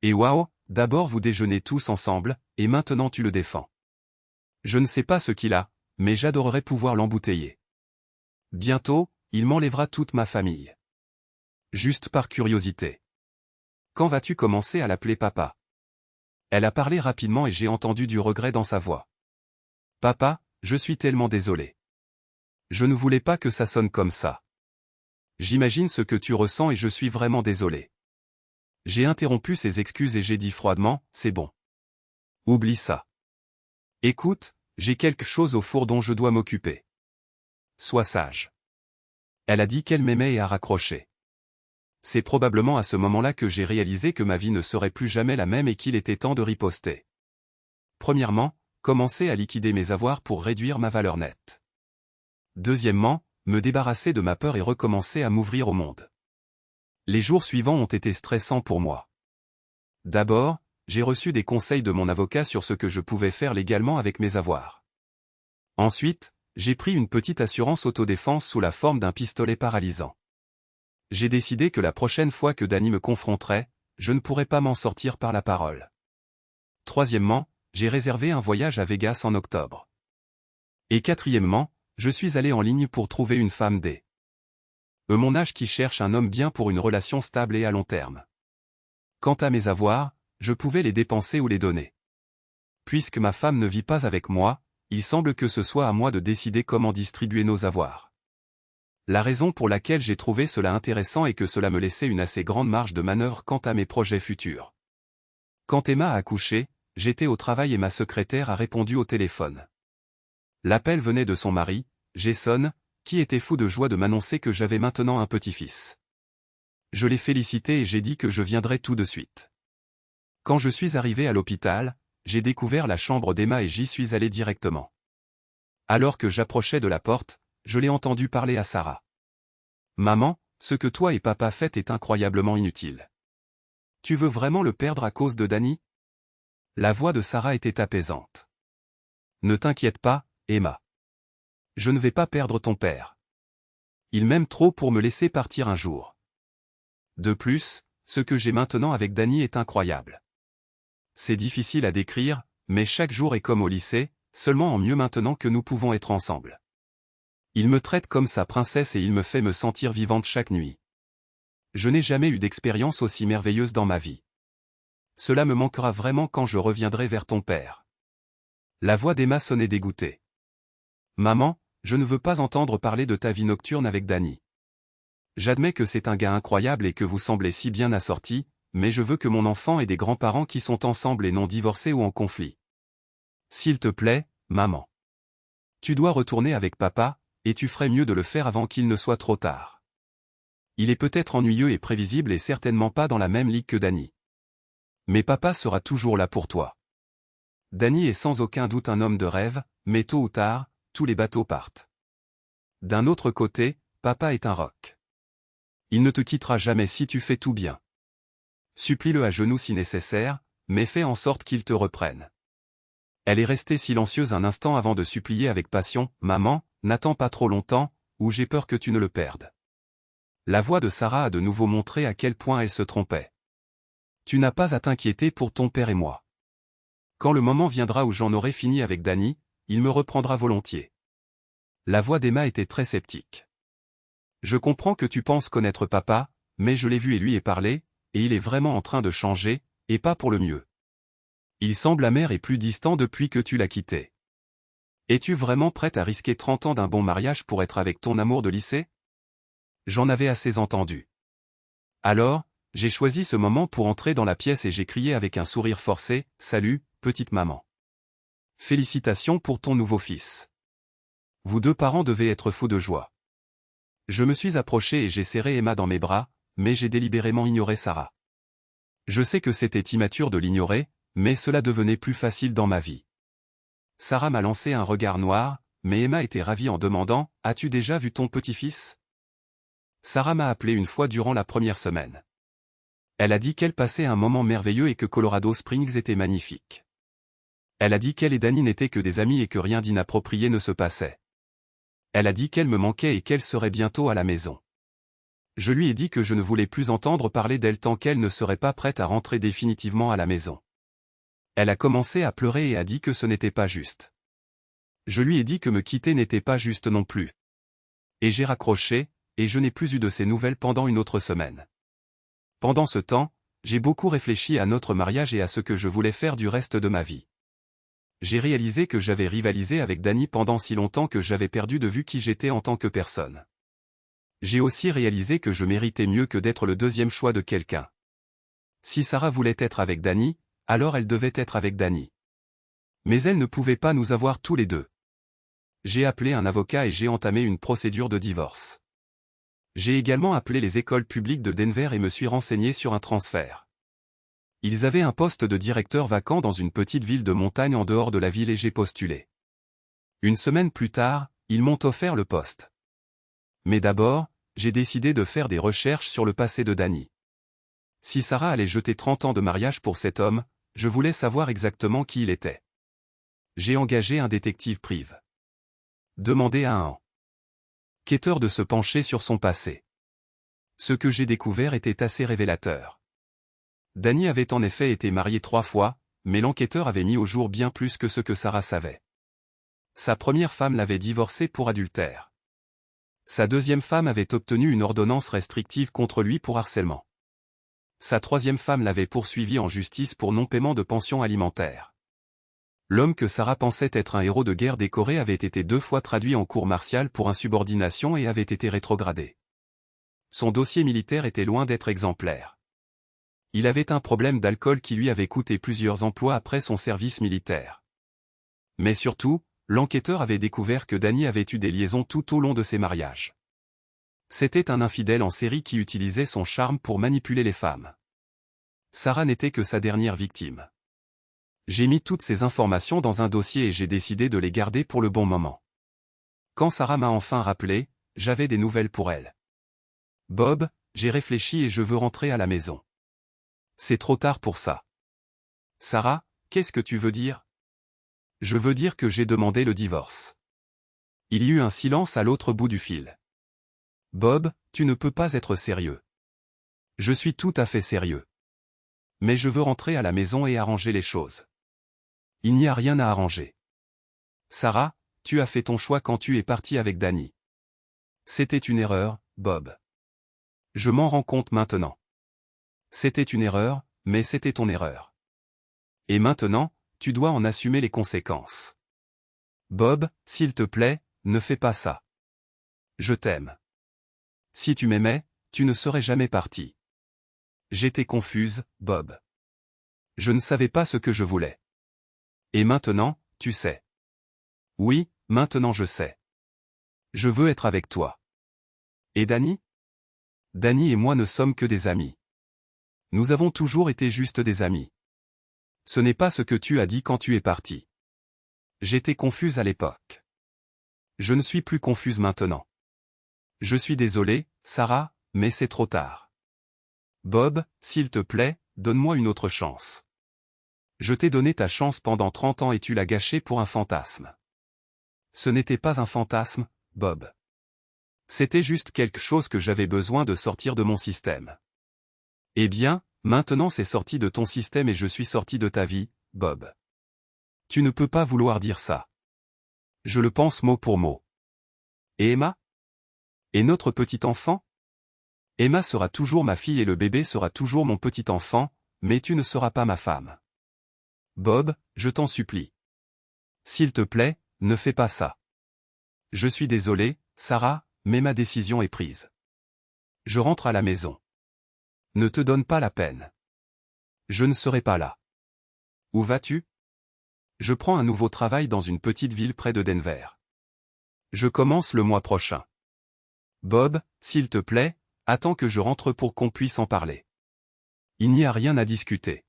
A: Et waouh, d'abord vous déjeunez tous ensemble, et maintenant tu le défends. Je ne sais pas ce qu'il a, mais j'adorerais pouvoir l'embouteiller. Bientôt, il m'enlèvera toute ma famille. Juste par curiosité. Quand vas-tu commencer à l'appeler papa? Elle a parlé rapidement et j'ai entendu du regret dans sa voix. Papa, je suis tellement désolé. Je ne voulais pas que ça sonne comme ça. J'imagine ce que tu ressens et je suis vraiment désolé. J'ai interrompu ses excuses et j'ai dit froidement, c'est bon. Oublie ça. Écoute, j'ai quelque chose au four dont je dois m'occuper. Sois sage. Elle a dit qu'elle m'aimait et a raccroché. C'est probablement à ce moment-là que j'ai réalisé que ma vie ne serait plus jamais la même et qu'il était temps de riposter. Premièrement, commencer à liquider mes avoirs pour réduire ma valeur nette. Deuxièmement, me débarrasser de ma peur et recommencer à m'ouvrir au monde. Les jours suivants ont été stressants pour moi. D'abord, j'ai reçu des conseils de mon avocat sur ce que je pouvais faire légalement avec mes avoirs. Ensuite, j'ai pris une petite assurance autodéfense sous la forme d'un pistolet paralysant. J'ai décidé que la prochaine fois que Danny me confronterait, je ne pourrais pas m'en sortir par la parole. Troisièmement, j'ai réservé un voyage à Vegas en octobre. Et quatrièmement, je suis allé en ligne pour trouver une femme de mon âge qui cherche un homme bien pour une relation stable et à long terme. Quant à mes avoirs, je pouvais les dépenser ou les donner. Puisque ma femme ne vit pas avec moi, il semble que ce soit à moi de décider comment distribuer nos avoirs. La raison pour laquelle j'ai trouvé cela intéressant est que cela me laissait une assez grande marge de manœuvre quant à mes projets futurs. Quand Emma a accouché, j'étais au travail et ma secrétaire a répondu au téléphone. L'appel venait de son mari, Jason, qui était fou de joie de m'annoncer que j'avais maintenant un petit-fils. Je l'ai félicité et j'ai dit que je viendrais tout de suite. Quand je suis arrivé à l'hôpital, j'ai découvert la chambre d'Emma et j'y suis allé directement. Alors que j'approchais de la porte, je l'ai entendu parler à Sarah. Maman, ce que toi et papa faites est incroyablement inutile. Tu veux vraiment le perdre à cause de Danny? La voix de Sarah était apaisante. Ne t'inquiète pas, Emma. Je ne vais pas perdre ton père. Il m'aime trop pour me laisser partir un jour. De plus, ce que j'ai maintenant avec Danny est incroyable. C'est difficile à décrire, mais chaque jour est comme au lycée, seulement en mieux maintenant que nous pouvons être ensemble. Il me traite comme sa princesse et il me fait me sentir vivante chaque nuit. Je n'ai jamais eu d'expérience aussi merveilleuse dans ma vie. Cela me manquera vraiment quand je reviendrai vers ton père. La voix d'Emma sonnait dégoûtée. Maman, je ne veux pas entendre parler de ta vie nocturne avec Danny. J'admets que c'est un gars incroyable et que vous semblez si bien assortis, mais je veux que mon enfant ait des grands-parents qui sont ensemble et non divorcés ou en conflit. S'il te plaît, maman. Tu dois retourner avec papa, et tu ferais mieux de le faire avant qu'il ne soit trop tard. Il est peut-être ennuyeux et prévisible et certainement pas dans la même ligue que Danny. Mais papa sera toujours là pour toi. Danny est sans aucun doute un homme de rêve, mais tôt ou tard, tous les bateaux partent. D'un autre côté, papa est un roc. Il ne te quittera jamais si tu fais tout bien. Supplie-le à genoux si nécessaire, mais fais en sorte qu'il te reprenne. Elle est restée silencieuse un instant avant de supplier avec passion, « Maman, n'attends pas trop longtemps, ou j'ai peur que tu ne le perdes. » La voix de Sarah a de nouveau montré à quel point elle se trompait. Tu n'as pas à t'inquiéter pour ton père et moi. Quand le moment viendra où j'en aurai fini avec Danny, il me reprendra volontiers. La voix d'Emma était très sceptique. Je comprends que tu penses connaître papa, mais je l'ai vu et lui ai parlé, et il est vraiment en train de changer, et pas pour le mieux. Il semble amer et plus distant depuis que tu l'as quitté. Es-tu vraiment prête à risquer 30 ans d'un bon mariage pour être avec ton amour de lycée? J'en avais assez entendu. Alors, j'ai choisi ce moment pour entrer dans la pièce et j'ai crié avec un sourire forcé, « Salut, petite maman. Félicitations pour ton nouveau fils. Vous deux parents devez être fous de joie. » Je me suis approché et j'ai serré Emma dans mes bras, mais j'ai délibérément ignoré Sarah. Je sais que c'était immature de l'ignorer, mais cela devenait plus facile dans ma vie. Sarah m'a lancé un regard noir, mais Emma était ravie en demandant, « As-tu déjà vu ton petit-fils » Sarah m'a appelé une fois durant la première semaine. Elle a dit qu'elle passait un moment merveilleux et que Colorado Springs était magnifique. Elle a dit qu'elle et Danny n'étaient que des amis et que rien d'inapproprié ne se passait. Elle a dit qu'elle me manquait et qu'elle serait bientôt à la maison. Je lui ai dit que je ne voulais plus entendre parler d'elle tant qu'elle ne serait pas prête à rentrer définitivement à la maison. Elle a commencé à pleurer et a dit que ce n'était pas juste. Je lui ai dit que me quitter n'était pas juste non plus. Et j'ai raccroché, et je n'ai plus eu de ses nouvelles pendant une autre semaine. Pendant ce temps, j'ai beaucoup réfléchi à notre mariage et à ce que je voulais faire du reste de ma vie. J'ai réalisé que j'avais rivalisé avec Danny pendant si longtemps que j'avais perdu de vue qui j'étais en tant que personne. J'ai aussi réalisé que je méritais mieux que d'être le deuxième choix de quelqu'un. Si Sarah voulait être avec Danny, alors elle devait être avec Danny. Mais elle ne pouvait pas nous avoir tous les deux. J'ai appelé un avocat et j'ai entamé une procédure de divorce. J'ai également appelé les écoles publiques de Denver et me suis renseigné sur un transfert. Ils avaient un poste de directeur vacant dans une petite ville de montagne en dehors de la ville et j'ai postulé. Une semaine plus tard, ils m'ont offert le poste. Mais d'abord, j'ai décidé de faire des recherches sur le passé de Danny. Si Sarah allait jeter 30 ans de mariage pour cet homme, je voulais savoir exactement qui il était. J'ai engagé un détective privé. Demandé à un enquêteur de se pencher sur son passé. Ce que j'ai découvert était assez révélateur. Danny avait en effet été marié 3 fois, mais l'enquêteur avait mis au jour bien plus que ce que Sarah savait. Sa première femme l'avait divorcé pour adultère. Sa deuxième femme avait obtenu une ordonnance restrictive contre lui pour harcèlement. Sa troisième femme l'avait poursuivi en justice pour non-paiement de pension alimentaire. L'homme que Sarah pensait être un héros de guerre décoré avait été 2 fois traduit en cour martiale pour insubordination et avait été rétrogradé. Son dossier militaire était loin d'être exemplaire. Il avait un problème d'alcool qui lui avait coûté plusieurs emplois après son service militaire. Mais surtout, l'enquêteur avait découvert que Danny avait eu des liaisons tout au long de ses mariages. C'était un infidèle en série qui utilisait son charme pour manipuler les femmes. Sarah n'était que sa dernière victime. J'ai mis toutes ces informations dans un dossier et j'ai décidé de les garder pour le bon moment. Quand Sarah m'a enfin rappelé, j'avais des nouvelles pour elle. Bob, j'ai réfléchi et je veux rentrer à la maison. C'est trop tard pour ça. Sarah, qu'est-ce que tu veux dire? Je veux dire que j'ai demandé le divorce. Il y eut un silence à l'autre bout du fil. Bob, tu ne peux pas être sérieux. Je suis tout à fait sérieux. Mais je veux rentrer à la maison et arranger les choses. Il n'y a rien à arranger. Sarah, tu as fait ton choix quand tu es partie avec Danny. C'était une erreur, Bob. Je m'en rends compte maintenant. C'était une erreur, mais c'était ton erreur. Et maintenant, tu dois en assumer les conséquences. Bob, s'il te plaît, ne fais pas ça. Je t'aime. Si tu m'aimais, tu ne serais jamais parti. J'étais confuse, Bob. Je ne savais pas ce que je voulais. Et maintenant, tu sais. Oui, maintenant je sais. Je veux être avec toi. Et Danny? Danny et moi ne sommes que des amis. Nous avons toujours été juste des amis. Ce n'est pas ce que tu as dit quand tu es parti. J'étais confuse à l'époque. Je ne suis plus confuse maintenant. Je suis désolé, Sarah, mais c'est trop tard. Bob, s'il te plaît, donne-moi une autre chance. Je t'ai donné ta chance pendant 30 ans et tu l'as gâchée pour un fantasme. Ce n'était pas un fantasme, Bob. C'était juste quelque chose que j'avais besoin de sortir de mon système. Eh bien, maintenant c'est sorti de ton système et je suis sorti de ta vie, Bob. Tu ne peux pas vouloir dire ça. Je le pense mot pour mot. Et Emma? Et notre petit enfant? Emma sera toujours ma fille et le bébé sera toujours mon petit enfant, mais tu ne seras pas ma femme. Bob, je t'en supplie. S'il te plaît, ne fais pas ça. Je suis désolé, Sarah, mais ma décision est prise. Je rentre à la maison. Ne te donne pas la peine. Je ne serai pas là. Où vas-tu? Je prends un nouveau travail dans une petite ville près de Denver. Je commence le mois prochain. Bob, s'il te plaît, attends que je rentre pour qu'on puisse en parler. Il n'y a rien à discuter.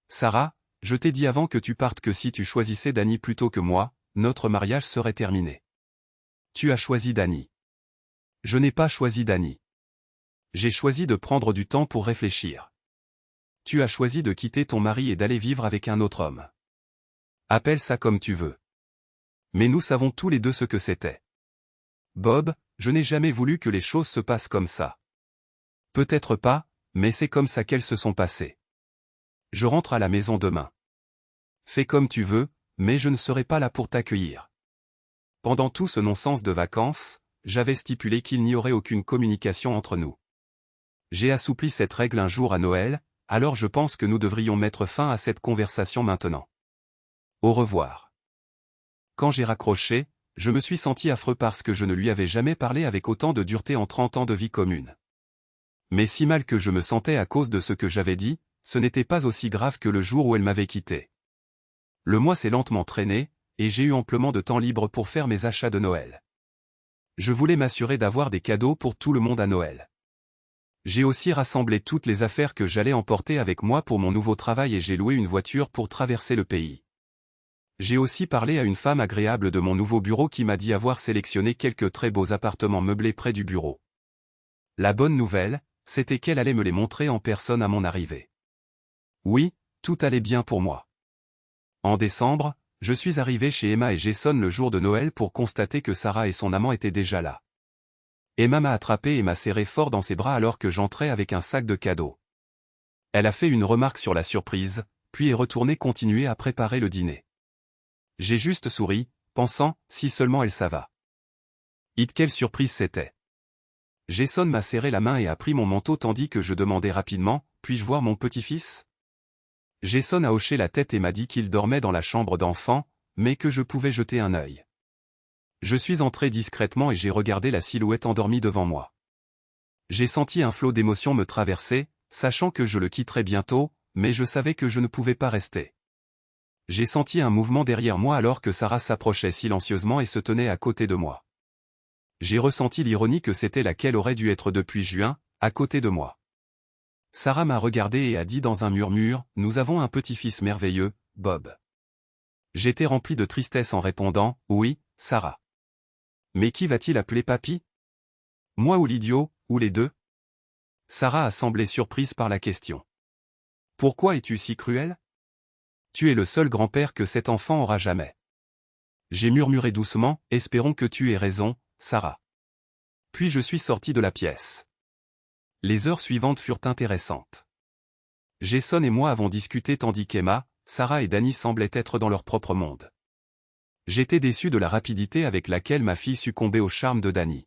A: Sarah, je t'ai dit avant que tu partes que si tu choisissais Danny plutôt que moi, notre mariage serait terminé. Tu as choisi Danny. Je n'ai pas choisi Danny. J'ai choisi de prendre du temps pour réfléchir. Tu as choisi de quitter ton mari et d'aller vivre avec un autre homme. Appelle ça comme tu veux. Mais nous savons tous les deux ce que c'était. Bob, je n'ai jamais voulu que les choses se passent comme ça. Peut-être pas, mais c'est comme ça qu'elles se sont passées. Je rentre à la maison demain. Fais comme tu veux, mais je ne serai pas là pour t'accueillir. Pendant tout ce non-sens de vacances, j'avais stipulé qu'il n'y aurait aucune communication entre nous. J'ai assoupli cette règle un jour à Noël, alors je pense que nous devrions mettre fin à cette conversation maintenant. Au revoir. Quand j'ai raccroché, je me suis senti affreux parce que je ne lui avais jamais parlé avec autant de dureté en 30 ans de vie commune. Mais si mal que je me sentais à cause de ce que j'avais dit, ce n'était pas aussi grave que le jour où elle m'avait quitté. Le mois s'est lentement traîné, et j'ai eu amplement de temps libre pour faire mes achats de Noël. Je voulais m'assurer d'avoir des cadeaux pour tout le monde à Noël. J'ai aussi rassemblé toutes les affaires que j'allais emporter avec moi pour mon nouveau travail et j'ai loué une voiture pour traverser le pays. J'ai aussi parlé à une femme agréable de mon nouveau bureau qui m'a dit avoir sélectionné quelques très beaux appartements meublés près du bureau. La bonne nouvelle, c'était qu'elle allait me les montrer en personne à mon arrivée. Oui, tout allait bien pour moi. En décembre, je suis arrivé chez Emma et Jason le jour de Noël pour constater que Sarah et son amant étaient déjà là. Emma m'a attrapé et m'a serré fort dans ses bras alors que j'entrais avec un sac de cadeaux. Elle a fait une remarque sur la surprise, puis est retournée continuer à préparer le dîner. J'ai juste souri, pensant, si seulement elle ça va. Quelle surprise c'était. Jason m'a serré la main et a pris mon manteau tandis que je demandais rapidement, puis-je voir mon petit-fils? Jason a hoché la tête et m'a dit qu'il dormait dans la chambre d'enfant, mais que je pouvais jeter un œil. Je suis entré discrètement et j'ai regardé la silhouette endormie devant moi. J'ai senti un flot d'émotions me traverser, sachant que je le quitterais bientôt, mais je savais que je ne pouvais pas rester. J'ai senti un mouvement derrière moi alors que Sarah s'approchait silencieusement et se tenait à côté de moi. J'ai ressenti l'ironie que c'était laquelle aurait dû être depuis juin, à côté de moi. Sarah m'a regardé et a dit dans un murmure, « Nous avons un petit-fils merveilleux, Bob. » J'étais rempli de tristesse en répondant, « Oui, Sarah. » Mais qui va-t-il appeler papy? Moi ou l'idiot, ou les deux? Sarah a semblé surprise par la question. Pourquoi es-tu si cruel? Tu es le seul grand-père que cet enfant aura jamais. J'ai murmuré doucement, espérons que tu aies raison, Sarah. Puis je suis sorti de la pièce. Les heures suivantes furent intéressantes. Jason et moi avons discuté tandis qu'Emma, Sarah et Danny semblaient être dans leur propre monde. J'étais déçu de la rapidité avec laquelle ma fille succombait au charme de Danny.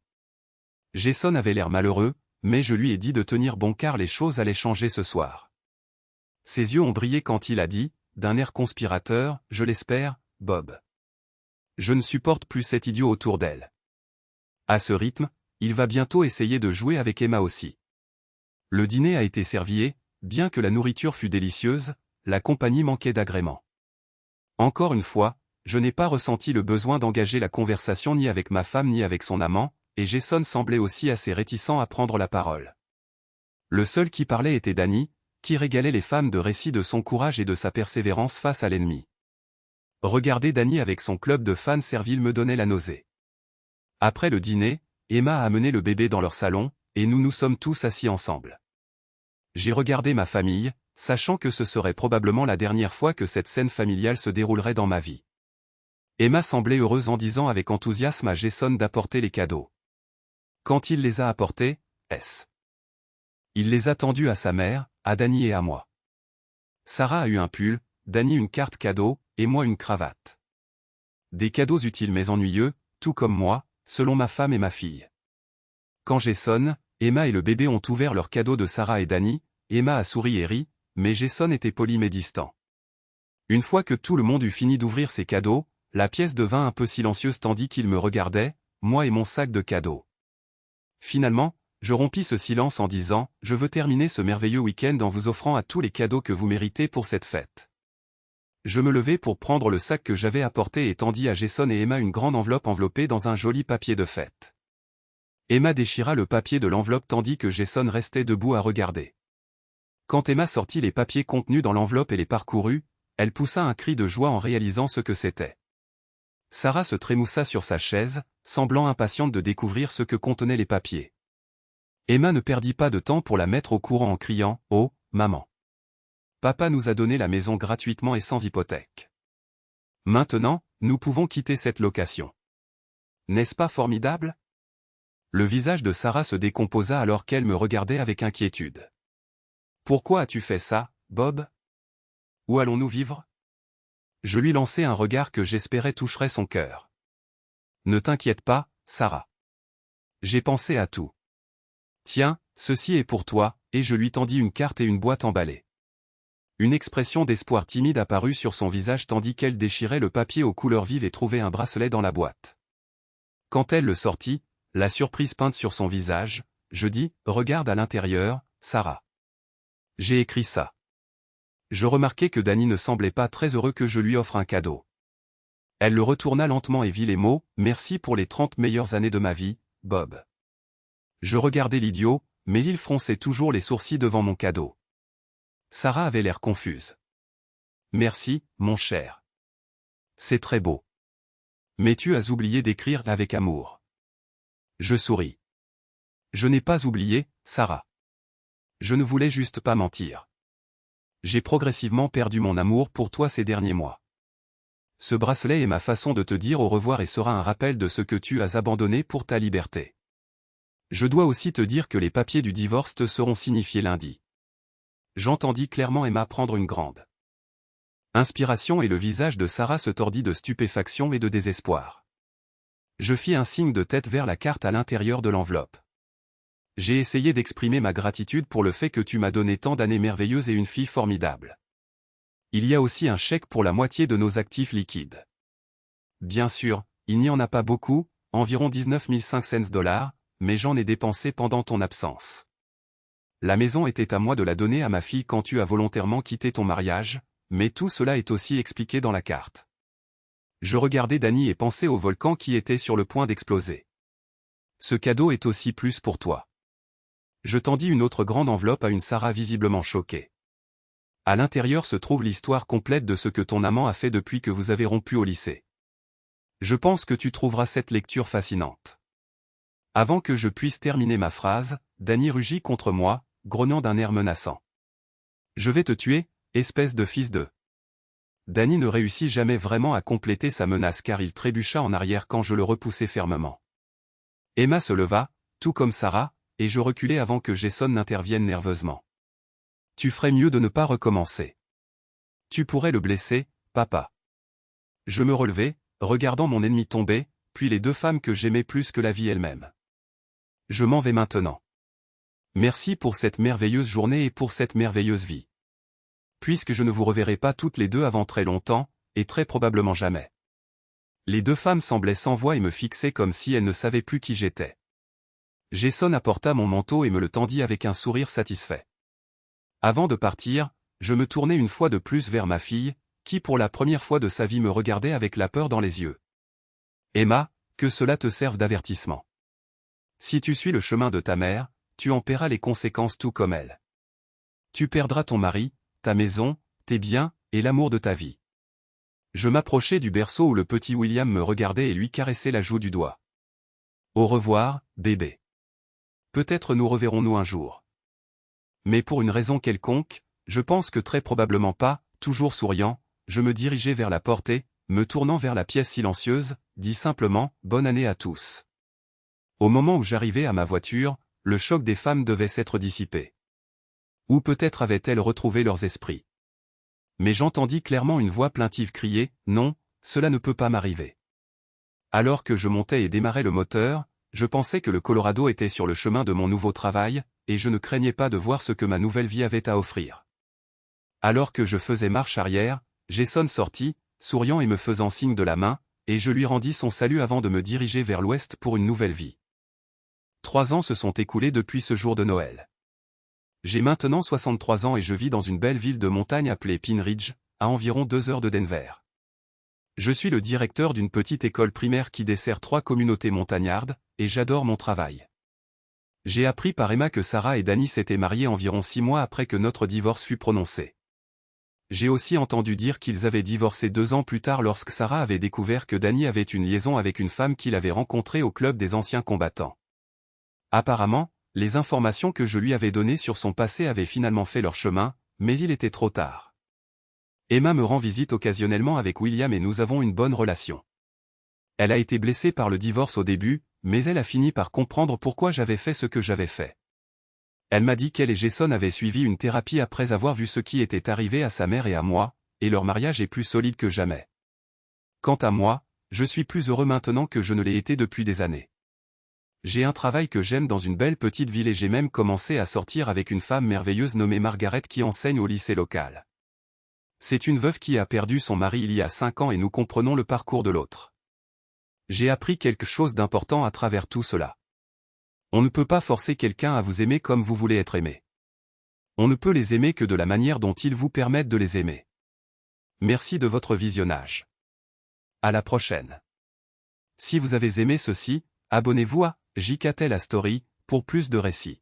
A: Jason avait l'air malheureux, mais je lui ai dit de tenir bon car les choses allaient changer ce soir. Ses yeux ont brillé quand il a dit, d'un air conspirateur, je l'espère, Bob. Je ne supporte plus cet idiot autour d'elle. À ce rythme, il va bientôt essayer de jouer avec Emma aussi. Le dîner a été servi et, bien que la nourriture fût délicieuse, la compagnie manquait d'agrément. Encore une fois, je n'ai pas ressenti le besoin d'engager la conversation ni avec ma femme ni avec son amant, et Jason semblait aussi assez réticent à prendre la parole. Le seul qui parlait était Danny, qui régalait les femmes de récits de son courage et de sa persévérance face à l'ennemi. Regarder Danny avec son club de fans servile me donnait la nausée. Après le dîner, Emma a amené le bébé dans leur salon, et nous nous sommes tous assis ensemble. J'ai regardé ma famille, sachant que ce serait probablement la dernière fois que cette scène familiale se déroulerait dans ma vie. Emma semblait heureuse en disant avec enthousiasme à Jason d'apporter les cadeaux. Quand il les a apportés, il les a tendus à sa mère, à Danny et à moi. Sarah a eu un pull, Danny une carte cadeau, et moi une cravate. Des cadeaux utiles mais ennuyeux, tout comme moi, selon ma femme et ma fille. Quand Jason, Emma et le bébé ont ouvert leurs cadeaux de Sarah et Danny, Emma a souri et ri, mais Jason était poli mais distant. Une fois que tout le monde eut fini d'ouvrir ses cadeaux, la pièce devint un peu silencieuse tandis qu'il me regardait, moi et mon sac de cadeaux. Finalement, je rompis ce silence en disant « Je veux terminer ce merveilleux week-end en vous offrant à tous les cadeaux que vous méritez pour cette fête. » Je me levai pour prendre le sac que j'avais apporté et tendis à Jason et Emma une grande enveloppe enveloppée dans un joli papier de fête. Emma déchira le papier de l'enveloppe tandis que Jason restait debout à regarder. Quand Emma sortit les papiers contenus dans l'enveloppe et les parcourut, elle poussa un cri de joie en réalisant ce que c'était. Sarah se trémoussa sur sa chaise, semblant impatiente de découvrir ce que contenaient les papiers. Emma ne perdit pas de temps pour la mettre au courant en criant « Oh, maman! Papa nous a donné la maison gratuitement et sans hypothèque. Maintenant, nous pouvons quitter cette location. N'est-ce pas formidable ?» Le visage de Sarah se décomposa alors qu'elle me regardait avec inquiétude. « Pourquoi as-tu fait ça, Bob? Où allons-nous vivre ?» Je lui lançai un regard que j'espérais toucherait son cœur. « Ne t'inquiète pas, Sarah. J'ai pensé à tout. Tiens, ceci est pour toi, et je lui tendis une carte et une boîte emballée. » Une expression d'espoir timide apparut sur son visage tandis qu'elle déchirait le papier aux couleurs vives et trouvait un bracelet dans la boîte. Quand elle le sortit, la surprise peinte sur son visage, je dis « Regarde à l'intérieur, Sarah. J'ai écrit ça. » Je remarquai que Danny ne semblait pas très heureux que je lui offre un cadeau. Elle le retourna lentement et vit les mots « Merci pour les 30 meilleures années de ma vie, Bob. » Je regardais l'idiot, mais il fronçait toujours les sourcils devant mon cadeau. Sarah avait l'air confuse. « Merci, mon cher. C'est très beau. Mais tu as oublié d'écrire avec amour. » Je souris. « Je n'ai pas oublié, Sarah. Je ne voulais juste pas mentir. J'ai progressivement perdu mon amour pour toi ces derniers mois. Ce bracelet est ma façon de te dire au revoir et sera un rappel de ce que tu as abandonné pour ta liberté. Je dois aussi te dire que les papiers du divorce te seront signifiés lundi. » J'entendis clairement Emma prendre une grande inspiration et le visage de Sarah se tordit de stupéfaction et de désespoir. Je fis un signe de tête vers la carte à l'intérieur de l'enveloppe. J'ai essayé d'exprimer ma gratitude pour le fait que tu m'as donné tant d'années merveilleuses et une fille formidable. Il y a aussi un chèque pour la moitié de nos actifs liquides. Bien sûr, il n'y en a pas beaucoup, environ 19 500 $, mais j'en ai dépensé pendant ton absence. La maison était à moi de la donner à ma fille quand tu as volontairement quitté ton mariage, mais tout cela est aussi expliqué dans la carte. Je regardais Danny et pensais au volcan qui était sur le point d'exploser. Ce cadeau est aussi plus pour toi. Je tendis une autre grande enveloppe à une Sarah visiblement choquée. À l'intérieur se trouve l'histoire complète de ce que ton amant a fait depuis que vous avez rompu au lycée. Je pense que tu trouveras cette lecture fascinante. Avant que je puisse terminer ma phrase, Danny rugit contre moi, grognant d'un air menaçant. Je vais te tuer, espèce de fils de... Danny ne réussit jamais vraiment à compléter sa menace car il trébucha en arrière quand je le repoussai fermement. Emma se leva, tout comme Sarah, et je reculai avant que Jason n'intervienne nerveusement. Tu ferais mieux de ne pas recommencer. Tu pourrais le blesser, papa. Je me relevai, regardant mon ennemi tomber, puis les deux femmes que j'aimais plus que la vie elle-même. Je m'en vais maintenant. Merci pour cette merveilleuse journée et pour cette merveilleuse vie. Puisque je ne vous reverrai pas toutes les deux avant très longtemps, et très probablement jamais. Les deux femmes semblaient sans voix et me fixaient comme si elles ne savaient plus qui j'étais. Jason apporta mon manteau et me le tendit avec un sourire satisfait. Avant de partir, je me tournai une fois de plus vers ma fille, qui pour la première fois de sa vie me regardait avec la peur dans les yeux. Emma, que cela te serve d'avertissement. Si tu suis le chemin de ta mère, tu en paieras les conséquences tout comme elle. Tu perdras ton mari, ta maison, tes biens, et l'amour de ta vie. Je m'approchai du berceau où le petit William me regardait et lui caressai la joue du doigt. Au revoir, bébé. Peut-être nous reverrons-nous un jour. Mais pour une raison quelconque, je pense que très probablement pas, toujours souriant, je me dirigeai vers la porte et, me tournant vers la pièce silencieuse, dis simplement « Bonne année à tous ». Au moment où j'arrivais à ma voiture, le choc des femmes devait s'être dissipé. Ou peut-être avaient-elles retrouvé leurs esprits. Mais j'entendis clairement une voix plaintive crier « Non, cela ne peut pas m'arriver ». Alors que je montais et démarrais le moteur, je pensais que le Colorado était sur le chemin de mon nouveau travail, et je ne craignais pas de voir ce que ma nouvelle vie avait à offrir. Alors que je faisais marche arrière, Jason sortit, souriant et me faisant signe de la main, et je lui rendis son salut avant de me diriger vers l'ouest pour une nouvelle vie. 3 ans se sont écoulés depuis ce jour de Noël. J'ai maintenant 63 ans et je vis dans une belle ville de montagne appelée Pine Ridge, à environ 2 heures de Denver. Je suis le directeur d'une petite école primaire qui dessert 3 communautés montagnardes, et j'adore mon travail. J'ai appris par Emma que Sarah et Danny s'étaient mariés environ 6 mois après que notre divorce fut prononcé. J'ai aussi entendu dire qu'ils avaient divorcé 2 ans plus tard lorsque Sarah avait découvert que Danny avait une liaison avec une femme qu'il avait rencontrée au club des anciens combattants. Apparemment, les informations que je lui avais données sur son passé avaient finalement fait leur chemin, mais il était trop tard. Emma me rend visite occasionnellement avec William et nous avons une bonne relation. Elle a été blessée par le divorce au début, mais elle a fini par comprendre pourquoi j'avais fait ce que j'avais fait. Elle m'a dit qu'elle et Jason avaient suivi une thérapie après avoir vu ce qui était arrivé à sa mère et à moi, et leur mariage est plus solide que jamais. Quant à moi, je suis plus heureux maintenant que je ne l'ai été depuis des années. J'ai un travail que j'aime dans une belle petite ville et j'ai même commencé à sortir avec une femme merveilleuse nommée Margaret qui enseigne au lycée local. C'est une veuve qui a perdu son mari il y a 5 ans et nous comprenons le parcours de l'autre. J'ai appris quelque chose d'important à travers tout cela. On ne peut pas forcer quelqu'un à vous aimer comme vous voulez être aimé. On ne peut les aimer que de la manière dont ils vous permettent de les aimer. Merci de votre visionnage. À la prochaine. Si vous avez aimé ceci, abonnez-vous à JKTel à Story pour plus de récits.